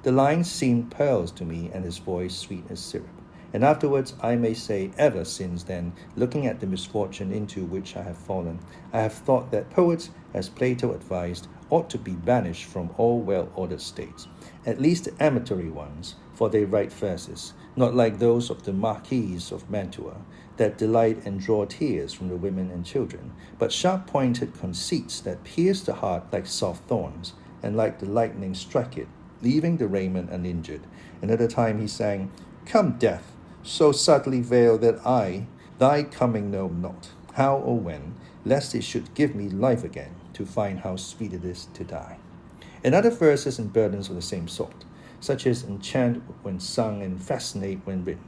B: The lines seemed pearls to me, and his voice sweet as syrup. And afterwards, I may say, ever since then, looking at the misfortune into which I have fallen, I have thought that poets, as Plato advised, ought to be banished from all well-ordered states, at least the amatory ones, for they write verses, not like those of the Marquis of Mantua, that delight and draw tears from the women and children, but sharp-pointed conceits that pierce the heart like soft thorns, and like the lightning strike it, leaving the raiment uninjured. Another time he sang, Come, death, so subtly veiled that I thy coming know not, how or when, lest it should give me life again, to find how sweet it is to die. And other verses and burdens of the same sort, such as enchant when sung and fascinate when written.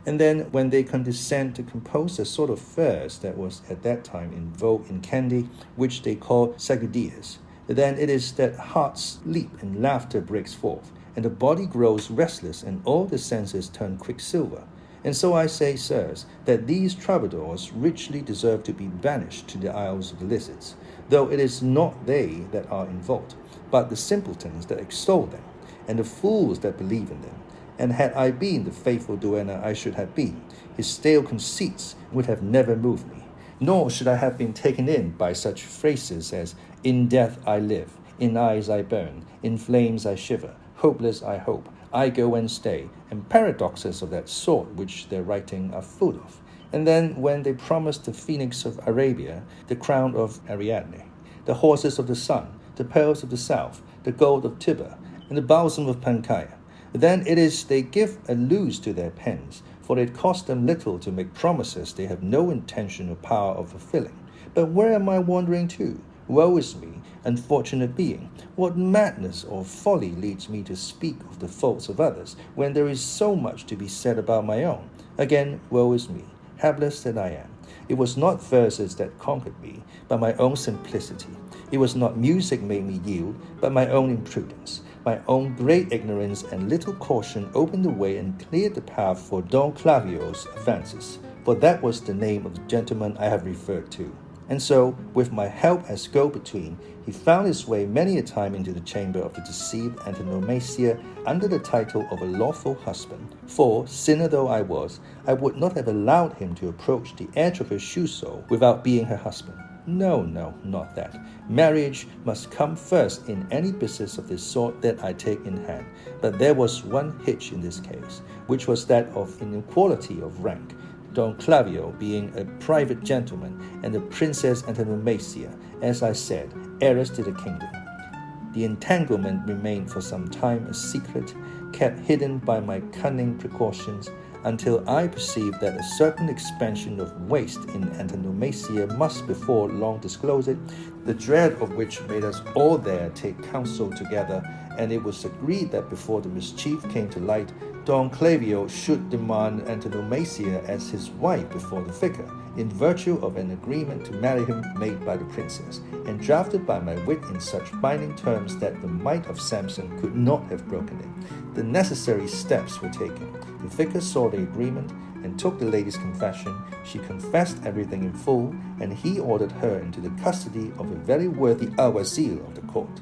B: And then when they condescend to compose a sort of verse that was at that time in vogue in Kandy, which they call seguidillas, then it is that hearts leap and laughter breaks forth, and the body grows restless and all the senses turn quicksilver. And so I say, sirs, that these troubadours richly deserve to be banished to the Isles of the Lizards, though it is not they that are in fault, but the simpletons that extol them, and the fools that believe in them. And had I been the faithful duenna I should have been, his stale conceits would have never moved me, nor should I have been taken in by such phrases as, In death I live, in eyes I burn, in flames I shiver, hopeless I hope, I go and stay, and paradoxes of that sort which their writing are full of. And then when they promised the phoenix of Arabia, the crown of Ariadne, the horses of the sun, the pearls of the south, the gold of Tiber, and the balsam of Panchaia, then it is they give a loose to their pens, for it costs them little to make promises they have no intention or power of fulfilling. But where am I wandering to? Woe is me, unfortunate being! What madness or folly leads me to speak of the faults of others, when there is so much to be said about my own? Again, woe is me, hapless that I am. It was not verses that conquered me, but my own simplicity. It was not music made me yield, but my own imprudence. My own great ignorance and little caution opened the way and cleared the path for Don Clavijo's advances, for that was the name of the gentleman I have referred to. And so, with my help as go-between, he found his way many a time into the chamber of the deceived Antonomasia under the title of a lawful husband. For, sinner though I was, I would not have allowed him to approach the edge of her shoe-sole without being her husband. No, not that. Marriage must come first in any business of this sort that I take in hand. But there was one hitch in this case, which was that of inequality of rank, Don Clavijo being a private gentleman and the Princess Antonomasia, as I said, heiress to the kingdom. The entanglement remained for some time a secret, kept hidden by my cunning precautions, until I perceived that a certain expansion of waste in Antonomasia must before long disclose it, the dread of which made us all there take counsel together, and it was agreed that before the mischief came to light, Don Clavijo should demand Antonomasia as his wife before the vicar, in virtue of an agreement to marry him made by the princess, and drafted by my wit in such binding terms that the might of Samson could not have broken it. The necessary steps were taken. The vicar saw the agreement and took the lady's confession. She confessed everything in full, and he ordered her into the custody of a very worthy alguacil of the court.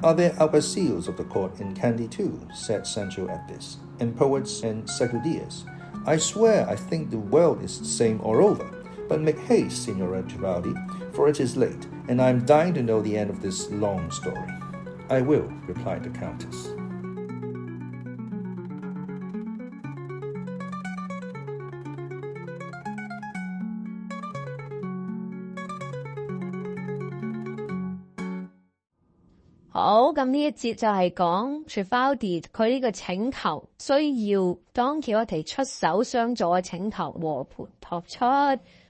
B: Are there alguacils of the court in Kandy too? Said Sancho at this, and poets and seguidillas. I swear I think the world is the same all over. But make haste, Signora Trifaldi, for it is late, and I am dying to know the end of this long story. I will, replied the countess.
A: 好，咁呢一節就係講 Trifaldi 佢呢個請求需要 Don Quixote 出手相助嘅請求和盤托出。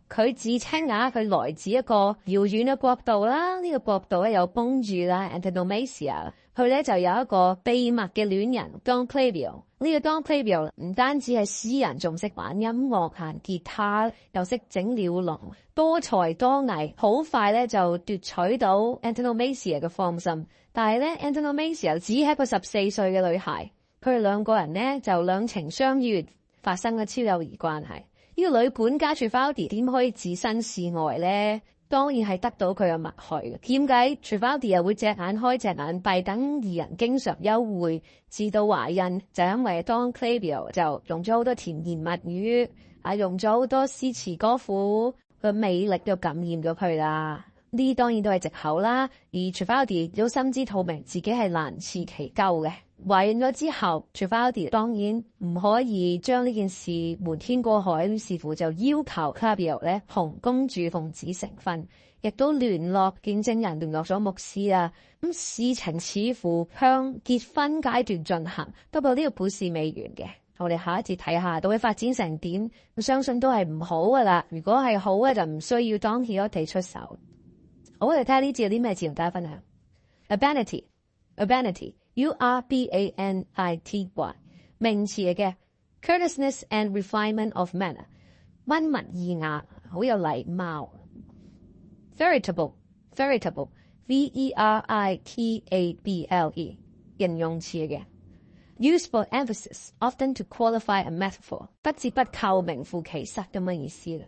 A: 佢自稱佢來自一個遙遠嘅國度啦，呢個國度咧有公主啦 Antonomasia， 佢咧就有一個秘密嘅戀人 Don Clavijo。呢個 Don Clavijo 唔單止係詩人，仲識玩音樂、彈吉他，又識整鳥籠，多才多藝，好快咧就奪取到 Antonomasia 嘅芳心。但係咧 Antonomasia 只係一個14歲嘅女孩，佢哋兩個人咧就兩情相悅，發生咗超友誼關係。呢個女管家 Trifaldi 點可以置身事外呢？當然係得到佢嘅默許。點解 Trifaldi 又會隻眼開隻眼閉，等二人經常幽會，至到懷孕，就因為 Don Clavijo 就用咗好多甜言蜜語，用咗好多詩詞歌賦，佢魅力就感染咗佢啦。呢當然都係藉口啦，而 Trifaldi 都心知肚明自己係難辭其咎嘅。懷孕咗之後 Trifaldi 當然唔可以將呢件事瞞天過海，於是乎就要求 Clavijo 咧同公主奉子成婚，亦都聯絡見證人，聯絡咗牧師啊。咁事情似乎向結婚階段進行，不過呢個故事未完嘅。我哋下一節睇下到底發展成點，我相信都係唔好噶啦。如果係好嘅就唔需要Don Quixote出手。好，我哋睇下呢節有啲咩字同大家分享。Urbanity，urbanity，名詞嚟嘅 ，courteousness and refinement of manner， 溫文爾雅，好有禮貌。veritable，veritable，V-E-R-I-T-A-B-L-E， 形容詞嚟嘅 ，used for emphasis often to qualify a metaphor， 不折不扣，名副其實咁嘅意思啦。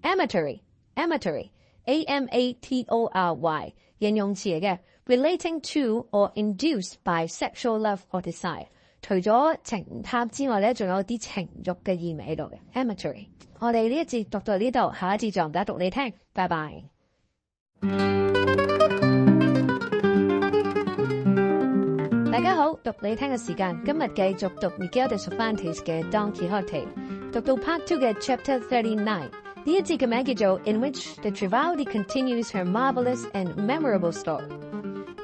A: amatory，amatory。A-M-A-T-O-R-Y 形容詞嚟嘅 relating to or induced by sexual love or desire， 除咗情塔之外咧，仲有啲情慾嘅意味喺度嘅 amatory。我哋呢一節讀到呢度，下一節就唔得讀你聽，拜拜。大家好，讀你聽嘅時間，今日繼續讀 Miguel de Cervantes 嘅 Don Quixote。讀到 Part 2嘅 Chapter 39，呢一節嘅名叫做 In which the Trifaldi continues her marvelous and memorable story。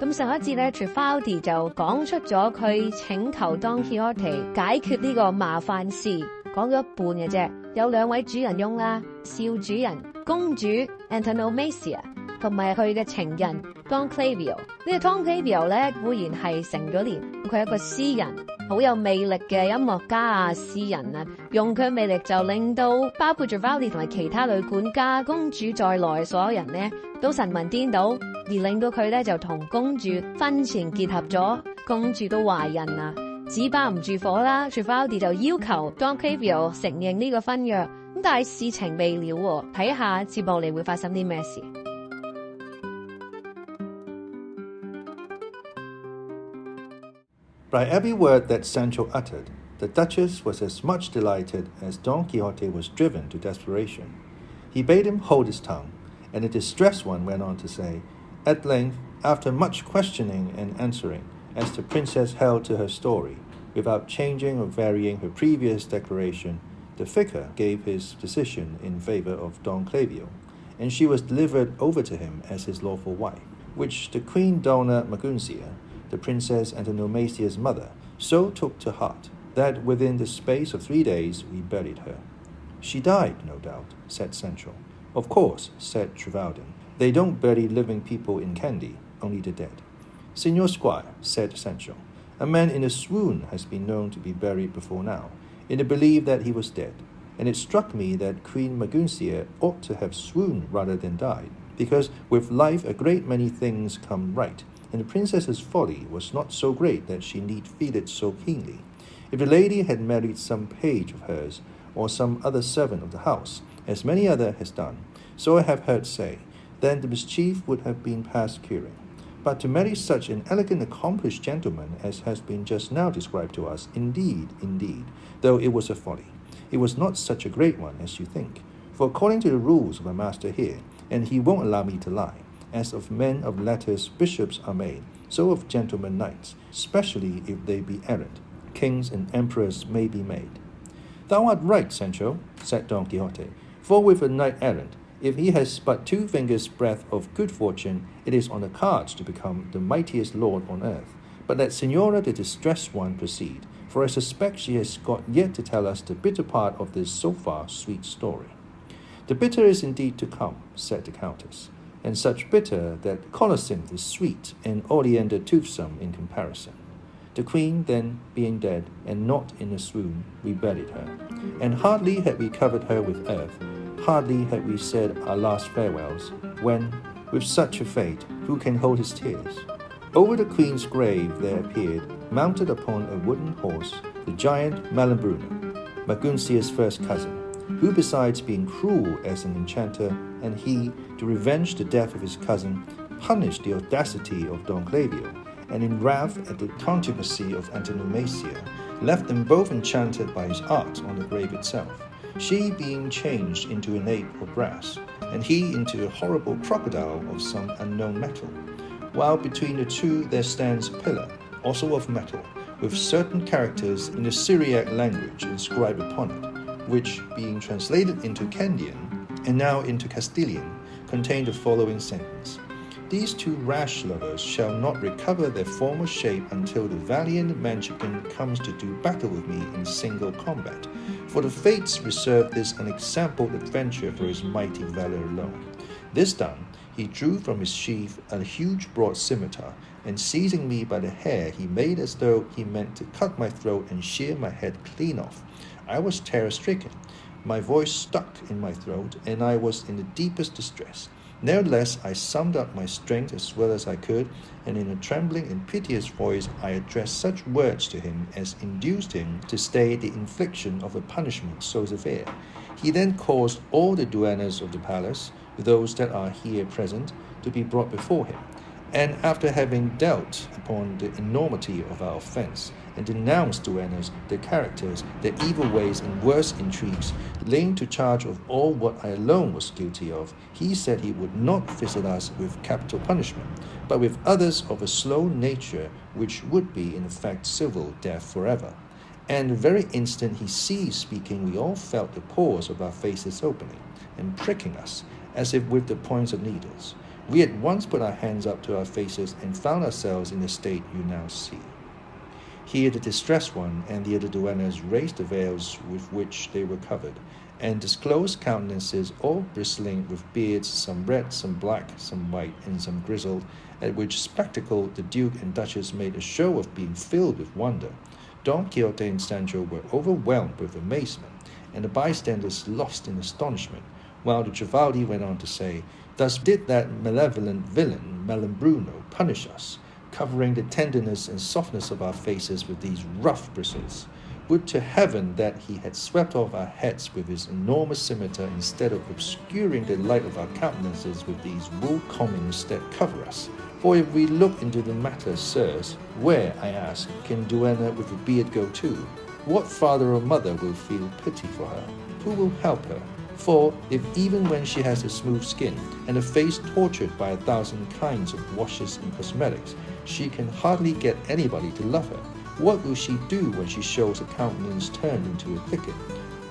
A: 咁上一節咧 Trifaldi 就講出咗佢請求 Don Quixote 解決呢個麻煩事，講咗一半嘅啫。有兩位主人翁啦，少主人公主 Antonomasia 同埋佢嘅情人 Don Clavijo。呢個 Don Clavijo 咧固然係成咗年，佢係一個詩人，好有魅力嘅音樂家啊，詩人啊，用佢魅力就令到包括 Trifaldi 同埋其他女管家、公主在內所有人呢都神魂顛倒，而令到佢咧就同公主婚前結合咗，公主都懷孕啦，紙包唔住火啦 ，Trifaldi 就要求 Don Clavijo 承認呢個婚約，咁但係事情未了喎，睇下接落嚟會發生啲咩事。
B: By every word that Sancho uttered, the Duchess was as much delighted as Don Quixote was driven to desperation. He bade him hold his tongue, and the distressed one went on to say, at length, after much questioning and answering, as the princess held to her story, without changing or varying her previous declaration, the vicar gave his decision in favor of Don Clavijo, and she was delivered over to him as his lawful wife, which the Queen Doña Maguncia, the Princess Antonomasia's mother, so took to heart, that within the space of 3 days we buried her. She died, no doubt, said Sancho. Of course, said Trifaldín, they don't bury living people in candy, only the dead. Señor Squire, said Sancho, a man in a swoon has been known to be buried before now, in the belief that he was dead, and it struck me that Queen Maguncia ought to have swooned rather than died, because with life a great many things come right, and the princess's folly was not so great that she need feel it so keenly. If the lady had married some page of hers, or some other servant of the house, as many other has done, so I have heard say, then the mischief would have been past curing. But to marry such an elegant accomplished gentleman as has been just now described to us, indeed, though it was a folly, it was not such a great one as you think. For according to the rules of my master here, and he won't allow me to lie, as of men of letters bishops are made, so of gentlemen knights, especially if they be errant, kings and emperors may be made. Thou art right, Sancho, said Don Quixote, for with a knight errant, if he has but 2 fingers' breadth of good fortune, it is on the cards to become the mightiest lord on earth. But let Señora the distressed one proceed, for I suspect she has got yet to tell us the bitter part of this so far sweet story. The bitter is indeed to come, said the countess, and such bitter that colocynth is sweet and oleander toothsome in comparison. The queen then being dead and not in a swoon, we buried her, and hardly had we covered her with earth, hardly had we said our last farewells, when, with such a fate, who can hold his tears? Over the queen's grave there appeared, mounted upon a wooden horse, the giant Malambruno, Maguncia's first cousin, who besides being cruel as an enchanter, and he, to revenge the death of his cousin, punished the audacity of Don Clavijo, and in wrath at the contumacy of Antonomasia, left them both enchanted by his art on the grave itself, she being changed into an ape of brass, and he into a horrible crocodile of some unknown metal, while between the two there stands a pillar, also of metal, with certain characters in the Syriac language inscribed upon it, which, being translated into Candian, and now into Castilian, contain the following sentence. These 2 rash lovers shall not recover their former shape until the valiant Manchegan comes to do battle with me in single combat, for the fates reserve this unexampled adventure for his mighty valor alone. This done, he drew from his sheath a huge broad scimitar, and seizing me by the hair, he made as though he meant to cut my throat and shear my head clean off. I was terror-stricken. My voice stuck in my throat, and I was in the deepest distress. Nevertheless, I summed up my strength as well as I could, and in a trembling and piteous voice I addressed such words to him as induced him to stay the infliction of a punishment so severe. He then caused all the duennas of the palace, those that are here present, to be brought before him, and after having dealt upon the enormity of our offence, and denounced duennas, their characters, their evil ways and worse intrigues, laying to charge of all what I alone was guilty of, he said he would not visit us with capital punishment, but with others of a slow nature, which would be in effect civil death forever. And the very instant he ceased speaking, we all felt the pores of our faces opening and pricking us, as if with the points of needles. We at once put our hands up to our faces and found ourselves in the state you now see. Here the distressed one and the other duennas raised the veils with which they were covered, and disclosed countenances all bristling with beards, some red, some black, some white, and some grizzled, at which spectacle the Duke and Duchess made a show of being filled with wonder. Don Quixote and Sancho were overwhelmed with amazement, and the bystanders lost in astonishment, while the Trifaldi went on to say, "Thus did that malevolent villain, Malambruno, punish us, covering the tenderness and softness of our faces with these rough bristles. Would to heaven that he had swept off our heads with his enormous scimitar instead of obscuring the light of our countenances with these wool combings that cover us. For if we look into the matter, sirs, where, I ask, can duenna with a beard go to? What father or mother will feel pity for her? Who will help her? For if even when she has a smooth skin and a face tortured by 1,000 kinds of washes and cosmetics, she can hardly get anybody to love her, what will she do when she shows a countenance turned into a thicket?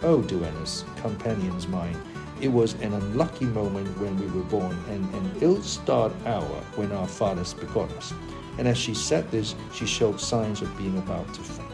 B: Oh, duennas, companions mine, it was an unlucky moment when we were born, and an ill-starred hour when our fathers begot us." And as she said this, she showed signs of being about to faint.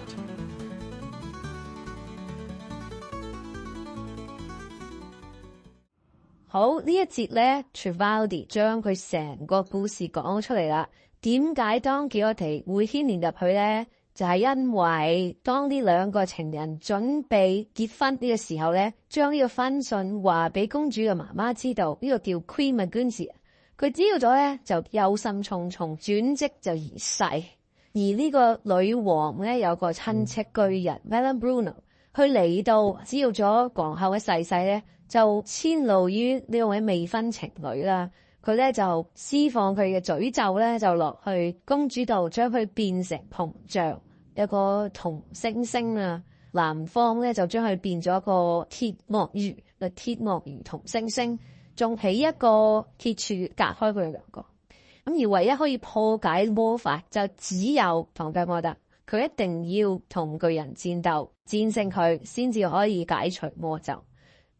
A: 好，呢一節咧 Trifaldi 將佢成個故事講出嚟啦。點解當Quixote會牽連入去咧？就係因為當呢兩個情人準備結婚呢個時候咧，將呢個婚訊話俾公主嘅媽媽知道，呢個叫 Queen Maguncia， 佢知道咗咧就憂心忡忡，轉職就移世。而呢個女王咧有個親戚巨人 Malambruno， 佢嚟到知道咗皇后嘅逝世咧，就遷怒於呢位未婚情侶啦。佢咧就施放佢嘅詛咒咧，就落去公主度，將佢變成銅像，一個銅猩猩啊。男方咧就將佢變咗一個鐵鱷魚，鐵鱷魚銅猩猩，仲起一個鐵柱隔開佢哋兩個。咁而唯一可以破解魔法就只有唐吉訶德，佢一定要同巨人戰鬥，戰勝佢先至可以解除魔咒。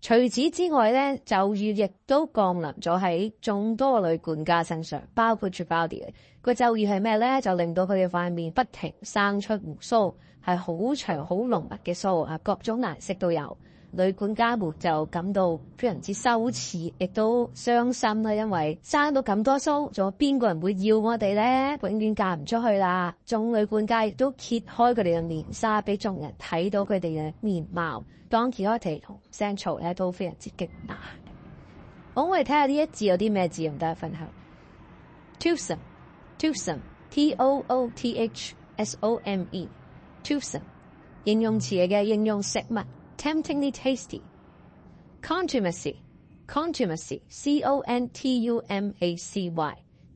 A: 除此之外咧，咒語亦都降臨咗喺眾多女管家身上，包括 Trifaldi。個咒語係咩咧？就令到佢哋塊面不停生出鬍鬚，係好長好濃密嘅鬚啊，各種顏色都有。女管家們就感到非常之羞恥，亦都傷心啦，因為生到咁多鬚，仲有邊個人會要我哋咧？永遠嫁唔出去啦！眾女管家亦都揭開佢哋嘅面紗，俾眾人睇到佢哋嘅面貌。Don Quixote 同 Sancho 咧都非常之驚訝。好，我哋睇下呢一字有啲咩字同大家分享。Toothsome Toothsome Toothsome 形容詞嚟嘅，形容食物 temptingly tasty。 Contumacy Contumacy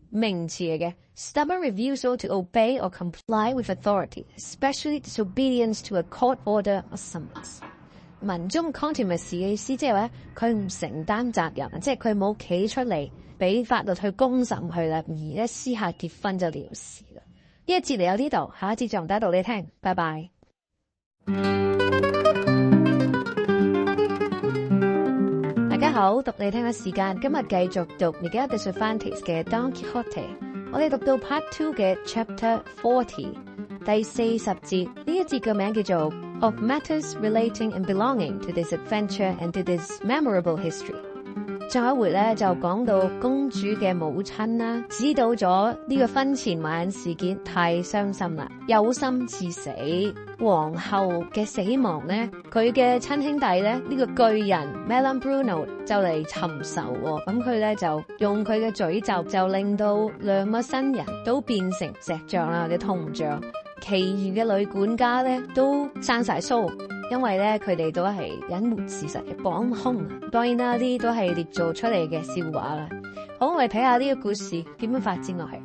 A: 名詞嚟嘅 stubborn refusal to obey or comply with authority, especially disobedience to a court order or summons。文中 contumacy 嘅意思即係話佢唔承擔責任，即係佢冇企出嚟俾法律去公審佢啦，而咧私下結婚就了事啦。呢一節嚟到呢度，下一節再同大家讀你聽，拜拜。大家好，讀你聽嘅時間，今日繼續讀 Miguel de Cervantes 嘅 Don Quixote， 我哋讀到 Part 2嘅 Chapter 40第40節，呢一節嘅名叫做 Of Matters Relating and Belonging to this Adventure and to this Memorable History。 上一回咧就講到公主嘅母親啦，知道咗呢個婚前懷孕事件太傷心啦，憂心致死。皇后嘅死亡咧，佢嘅親兄弟咧呢個巨人 Malambruno 就嚟尋仇喎，咁佢咧就用佢嘅詛咒就令到兩個新人都變成石像啦，或者銅像。其餘嘅女管家咧都生晒鬚，因為咧佢哋都係隱瞞事實嘅幫兇。當然啦，呢啲都係捏造出嚟嘅笑話啦。好，我哋睇下呢個故事點樣發展落去。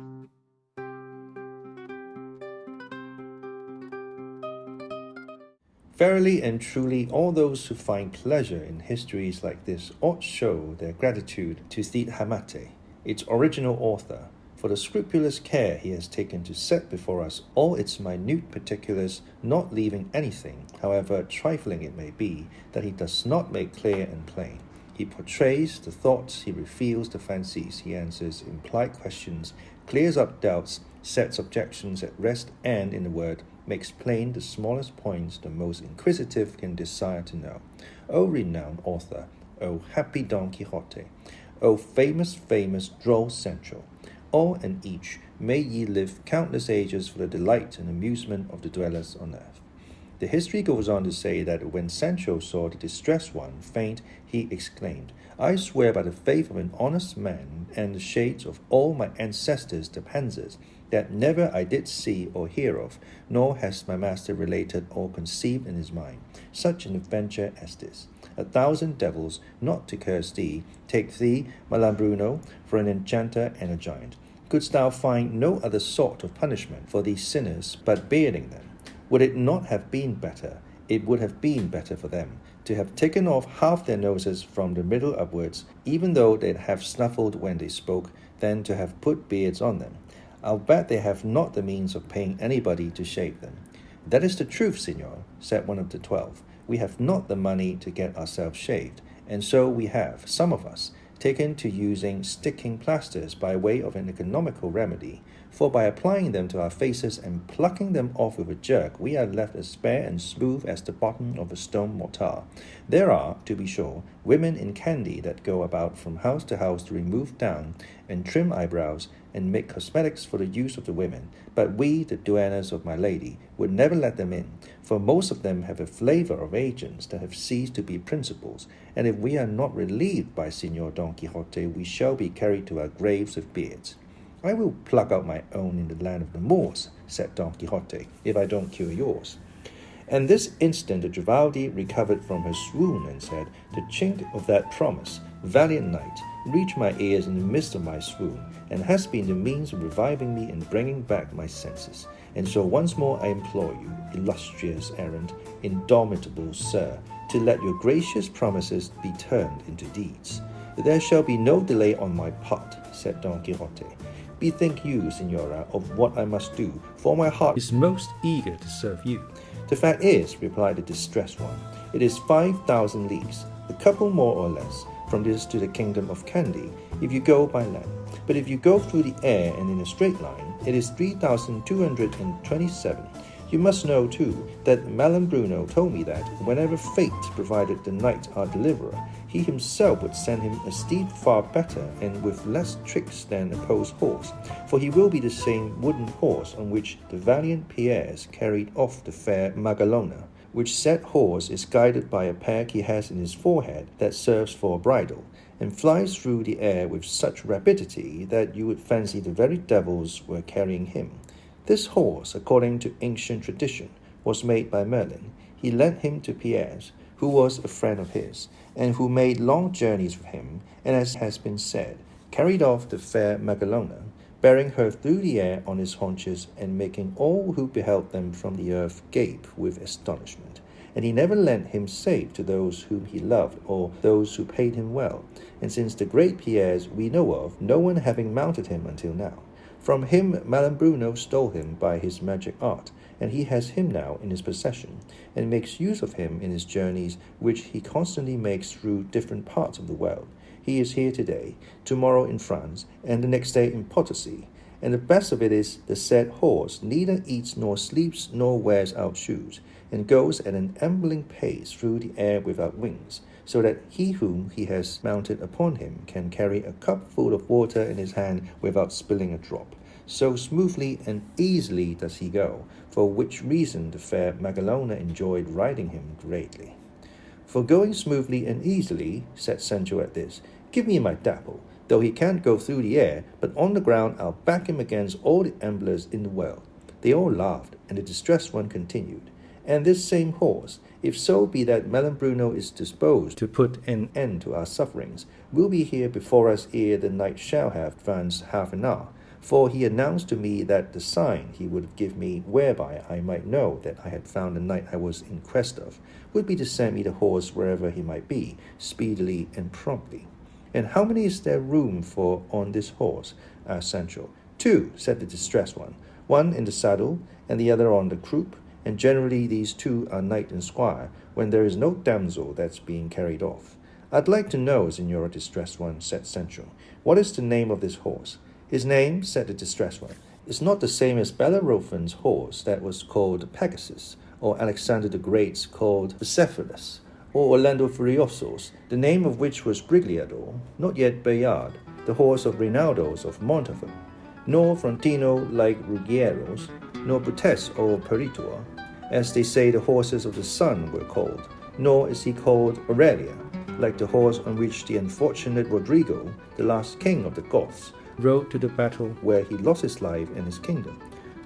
B: Verily and truly, all those who find pleasure in histories like this ought show their gratitude to Cide Hamete, its original author, for the scrupulous care he has taken to set before us all its minute particulars, not leaving anything, however trifling it may be, that he does not make clear and plain. He portrays the thoughts, he reveals the fancies, he answers implied questions, clears up doubts, sets objections at rest, and, in a word, makes plain the smallest points the most inquisitive can desire to know. O renowned author, O happy Don Quixote, O famous, droll Sancho, all and each may ye live countless ages for the delight and amusement of the dwellers on earth. The history goes on to say that when Sancho saw the distressed one faint, he exclaimed, I swear by the faith of an honest man and the shades of all my ancestors the Panzas, that never I did see or hear of, nor has my master related or conceived in his mind, such an adventure as this. 1,000 devils, not to curse thee, take thee, Malambruno, for an enchanter and a giant. Couldst thou find no other sort of punishment for these sinners but bearding them? Would it not have been better, it would have been better for them, to have taken off half their noses from the middle upwards, even though they'd have snuffled when they spoke, than to have put beards on them? I'll bet they have not the means of paying anybody to shave them. That is the truth, Signor, said one of the 12. We have not the money to get ourselves shaved, and so we have, some of us, taken to using sticking plasters by way of an economical remedy, for by applying them to our faces and plucking them off with a jerk, we are left as bare and smooth as the bottom of a stone mortar. There are, to be sure, women in Kandy that go about from house to house to remove down and trim eyebrows and make cosmetics for the use of the women, but we, the duennas of my lady, would never let them in, for most of them have a flavor of agents that have ceased to be principals, and if we are not relieved by Signor Don Quixote, we shall be carried to our graves with beards. I will pluck out my own in the land of the Moors, said Don Quixote, if I don't cure yours. And this instant the Trifaldi recovered from her swoon and said, the chink of that promise, valiant knight, reached my ears in the midst of my swoon, and has been the means of reviving me and bringing back my senses. And so once more I implore you, illustrious errant, indomitable sir, to let your gracious promises be turned into deeds. There shall be no delay on my part, said Don Quixote. Bethink you, Signora, of what I must do, for my heart is most eager to serve you. The fact is, replied the distressed one, it is 5,000 leagues, a couple more or less, from this to the kingdom of Kandy, if you go by land. But if you go through the air and in a straight line, it is 3,227. You must know, too, that Malambruno told me that, whenever fate provided the knight our deliverer, he himself would send him a steed far better and with less tricks than a post horse, for he will be the same wooden horse on which the valiant Pierres carried off the fair Magalona, which said horse is guided by a peg he has in his forehead that serves for a bridle, and flies through the air with such rapidity that you would fancy the very devils were carrying him. This horse, according to ancient tradition, was made by Merlin. He lent him to Pierres, who was a friend of his, and who made long journeys with him, and as has been said, carried off the fair Magalona, bearing her through the air on his haunches, and making all who beheld them from the earth gape with astonishment. And he never lent him save to those whom he loved, or those who paid him well, and since the great Pierres we know of, no one having mounted him until now. From him Malambruno stole him by his magic art, and he has him now in his possession, and makes use of him in his journeys, which he constantly makes through different parts of the world. He is here today, tomorrow in France, and the next day in Potosi. And the best of it is, the said horse neither eats nor sleeps nor wears out shoes, and goes at an ambling pace through the air without wings, so that he whom he has mounted upon him can carry a cup full of water in his hand without spilling a drop. So smoothly and easily does he go, for which reason the fair Magalona enjoyed riding him greatly. For going smoothly and easily, said Sancho at this, give me my dapple, though he can't go through the air, but on the ground I'll back him against all the amblers in the world. They all laughed, and the distressed one continued, and this same horse, if so be that Malambruno is disposed to put an end to our sufferings, will be here before us ere the night shall have advanced half an hour. For he announced to me that the sign he would give me, whereby I might know that I had found the knight I was in quest of, would be to send me the horse wherever he might be, speedily and promptly. And how many is there room for on this horse? Asked Sancho. "Two," said the distressed one, "one in the saddle and the other on the croup, and generally these two are knight and squire, when there is no damsel that's being carried off." "I'd like to know, Signora distressed one," said Sancho, "what is the name of this horse?" "His name," said the distressed one, "is not the same as Bellerophon's horse that was called Pegasus, or Alexander the Great's called Bucephalus, or Orlando Furioso's, the name of which was Brigliador, not yet Bayard, the horse of Rinaldo's of Montalvan, nor Frontino like Ruggiero's, nor Butes or Peritor, as they say the horses of the sun were called, nor is he called Aurelia, like the horse on which the unfortunate Rodrigo, the last king of the Goths, rode to the battle where he lost his life and his kingdom."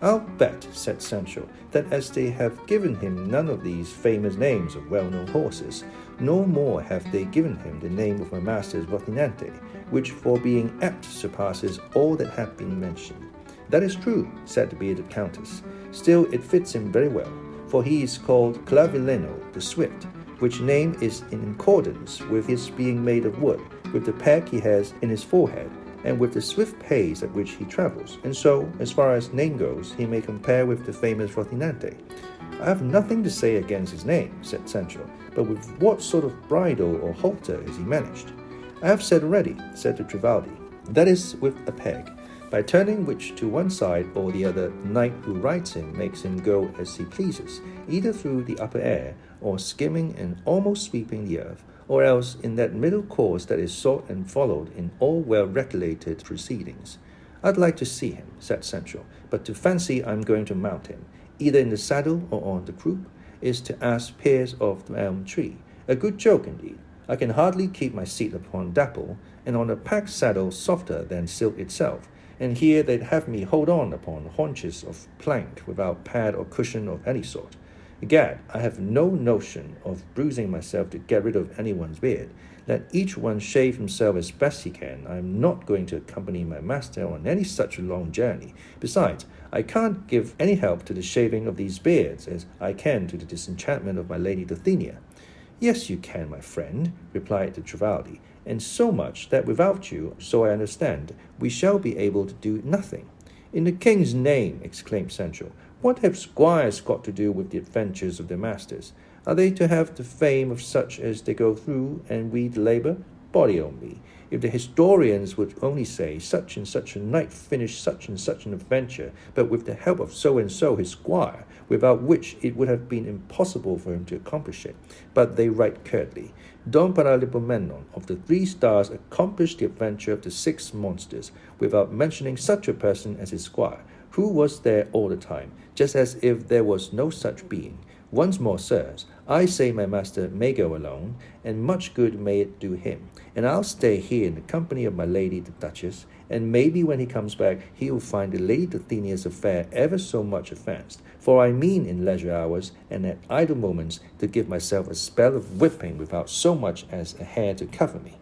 B: "I'll bet," said Sancho, "that as they have given him none of these famous names of well-known horses, no more have they given him the name of my master's Rocinante, which for being apt surpasses all that have been mentioned." "That is true," said the bearded countess. "Still it fits him very well, for he is called Clavijo the Swift, which name is in accordance with his being made of wood, with the peg he has in his forehead, and with the swift pace at which he travels, and so, as far as name goes, he may compare with the famous Rocinante." "I have nothing to say against his name," said Sancho, "but with what sort of bridle or halter is he managed?" "I have said already," said the Trifaldi, "that is with a peg, by turning which to one side or the other, the knight who rides him makes him go as he pleases, either through the upper air, or skimming and almost sweeping the earth, or else in that middle course that is sought and followed in all well-regulated proceedings." "I'd like to see him," said Sancho, "but to fancy I'm going to mount him, either in the saddle or on the croup, is to ask pears of the elm tree. A good joke indeed. I can hardly keep my seat upon dapple, and on a packed saddle softer than silk itself, and here they'd have me hold on upon haunches of plank without pad or cushion of any sort. Egad, I have no notion of bruising myself to get rid of anyone's beard. Let each one shave himself as best he can. I am not going to accompany my master on any such a long journey. Besides, I can't give any help to the shaving of these beards, as I can to the disenchantment of my lady Dulcinea." "Yes, you can, my friend," replied the Trifaldi, "and so much that without you, so I understand, we shall be able to do nothing." "In the king's name," exclaimed Sancho, "what have squires got to do with the adventures of their masters? Are they to have the fame of such as they go through, and we the labour? Body on me, if the historians would only say such and such a knight finished such and such an adventure, but with the help of so and so his squire, without which it would have been impossible for him to accomplish it. But they write curtly, Don Paralipomenon of the 3 stars accomplished the adventure of the 6 monsters, without mentioning such a person as his squire, who was there all the time, just as if there was no such being. Once more, sirs, I say my master may go alone, and much good may it do him, and I'll stay here in the company of my lady the Duchess, and maybe when he comes back he will find the lady Dulcinea's affair ever so much advanced, for I mean in leisure hours and at idle moments to give myself a spell of whipping without so much as a hair to cover me."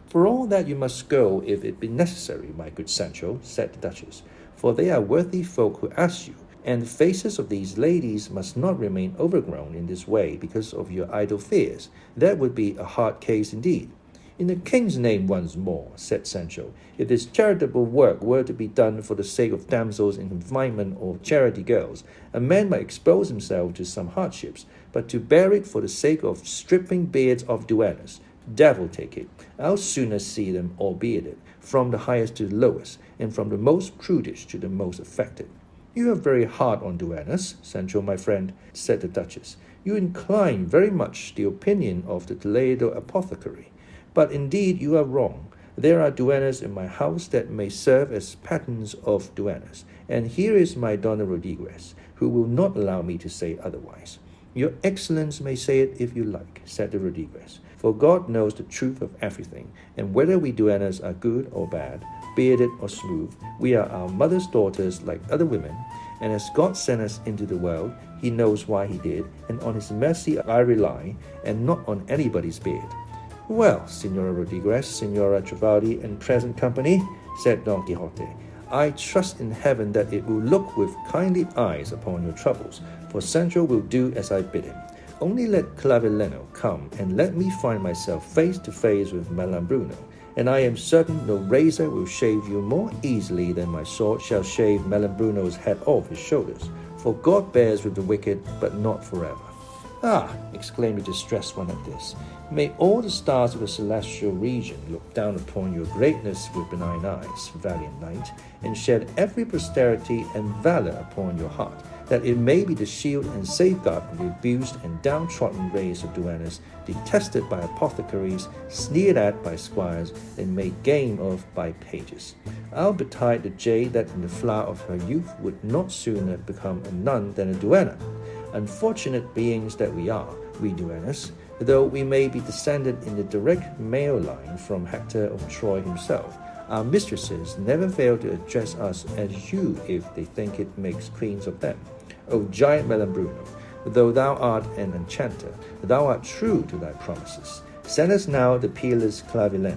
B: "For all that you must go if it be necessary, my good Sancho," said the Duchess, "for they are worthy folk who ask you, and the faces of these ladies must not remain overgrown in this way because of your idle fears. That would be a hard case indeed." "In the king's name once more," said Sancho, "if this charitable work were to be done for the sake of damsels in confinement or charity girls, a man might expose himself to some hardships, but to bear it for the sake of stripping beards of duennas, devil take it, I'll sooner see them all bearded, from the highest to the lowest, and from the most prudish to the most affected." "You are very hard on duennas, Sancho, my friend," said the Duchess. "You incline very much the opinion of the Toledo apothecary. But indeed you are wrong. There are duennas in my house that may serve as patterns of duennas, and here is my Donna Rodríguez, who will not allow me to say otherwise." "Your Excellence may say it if you like," said the Rodríguez, "for God knows the truth of everything, and whether we duennas are good or bad, bearded or smooth, we are our mother's daughters like other women, and as God sent us into the world, he knows why he did, and on his mercy I rely, and not on anybody's beard." "Well, Signora Rodríguez, Signora Trifaldi, and present company," said Don Quixote, "I trust in heaven that it will look with kindly eyes upon your troubles, for Sancho will do as I bid him. Only let Clavijo come, and let me find myself face to face with Malambruno, and I am certain no razor will shave you more easily than my sword shall shave Melambruno's head off his shoulders. For God bears with the wicked, but not forever. Ah, exclaimed the distressed one at this, may all the stars of the celestial region look down upon your greatness with benign eyes, valiant knight, and shed every posterity and valour upon your heart, that it may be the shield and safeguard of the abused and downtrodden race of duennas, detested by apothecaries, sneered at by squires, and made game of by pages. I'll betide the jade that in the flower of her youth would not sooner become a nun than a duenna. Unfortunate beings that we are, we duennas, though we may be descended in the direct male line from Hector of Troy himself, our mistresses never fail to address us as you if they think it makes queens of them. O giant Melambruno, though thou art an enchanter, thou art true to thy promises. Send us now the peerless Clavijo,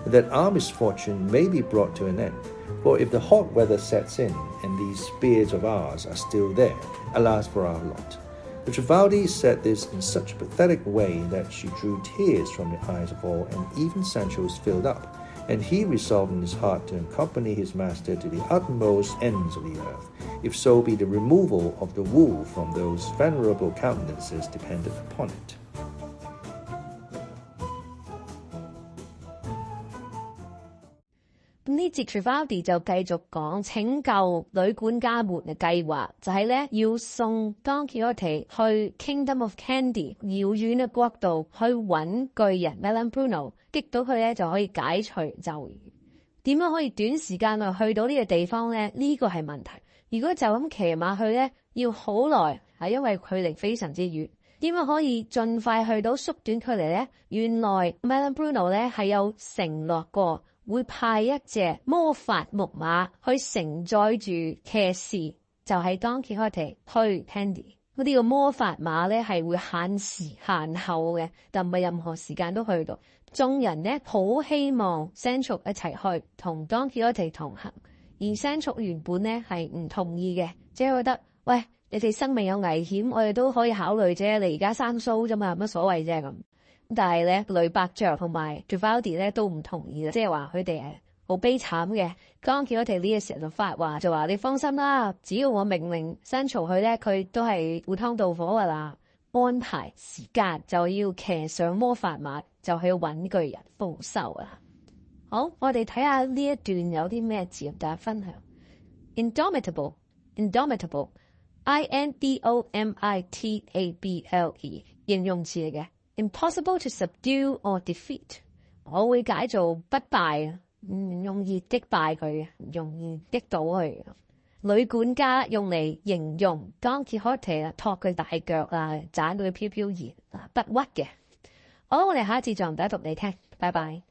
B: that our misfortune may be brought to an end. For if the hot weather sets in, and these spears of ours are still there, alas for our lot. The Trifaldi said this in such a pathetic way that she drew tears from the eyes of all, and even Sancho's filled up. And he resolved in his heart to accompany his master to the utmost ends of the earth, if so be the removal of the wool from those venerable countenances depended upon it.
A: 呢節 Trifaldi 就繼續講拯救女管家們嘅計劃，就係咧要送 Don Quixote 去 Kingdom of Candy 遙遠嘅國度去揾巨人 Melambruno， 擊到佢咧就可以解除咒語。點樣可以短時間內去到呢個地方咧？呢個係問題。如果就咁騎馬去咧，要好耐，係因為距離非常之遠。點樣可以盡快去到縮短距離咧？原來 Melambruno 咧係有承諾過。會派一隻魔法木馬去承載住騎士，就係 Don Quixote 去 Candy。呢個魔法馬咧係會限時限後嘅，但唔係任何時間都去到。眾人咧好希望 Sancho 一齊去同 Don Quixote 同行，而 Sancho 原本咧係唔同意嘅，即係覺得喂，你哋生命有危險，我哋都可以考慮啫，你而家生鬚啫嘛，有乜所謂啫咁。但係咧，女伯爵同埋 Trifaldi 咧都唔同意啦，即係話佢哋係好悲慘嘅。Don Quixote呢個時候就發話，就話你放心啦，只要我命令 Sancho 去咧，佢都係赴湯蹈火噶啦。安排時間就要騎上魔法馬，就去揾巨人報仇啦。好，我哋睇下呢一段有啲咩字同大家分享。Indomitable, indomitable, indomitable 形容詞嚟嘅。Impossible to subdue or defeat， 我會解做不敗，唔容易擊敗佢，唔容易擊倒佢。女管家用嚟形容 Don Quixote 托佢大腳啊，斬到佢飄飄然，不屈嘅。好，我哋下一次再同大家讀你聽，拜拜。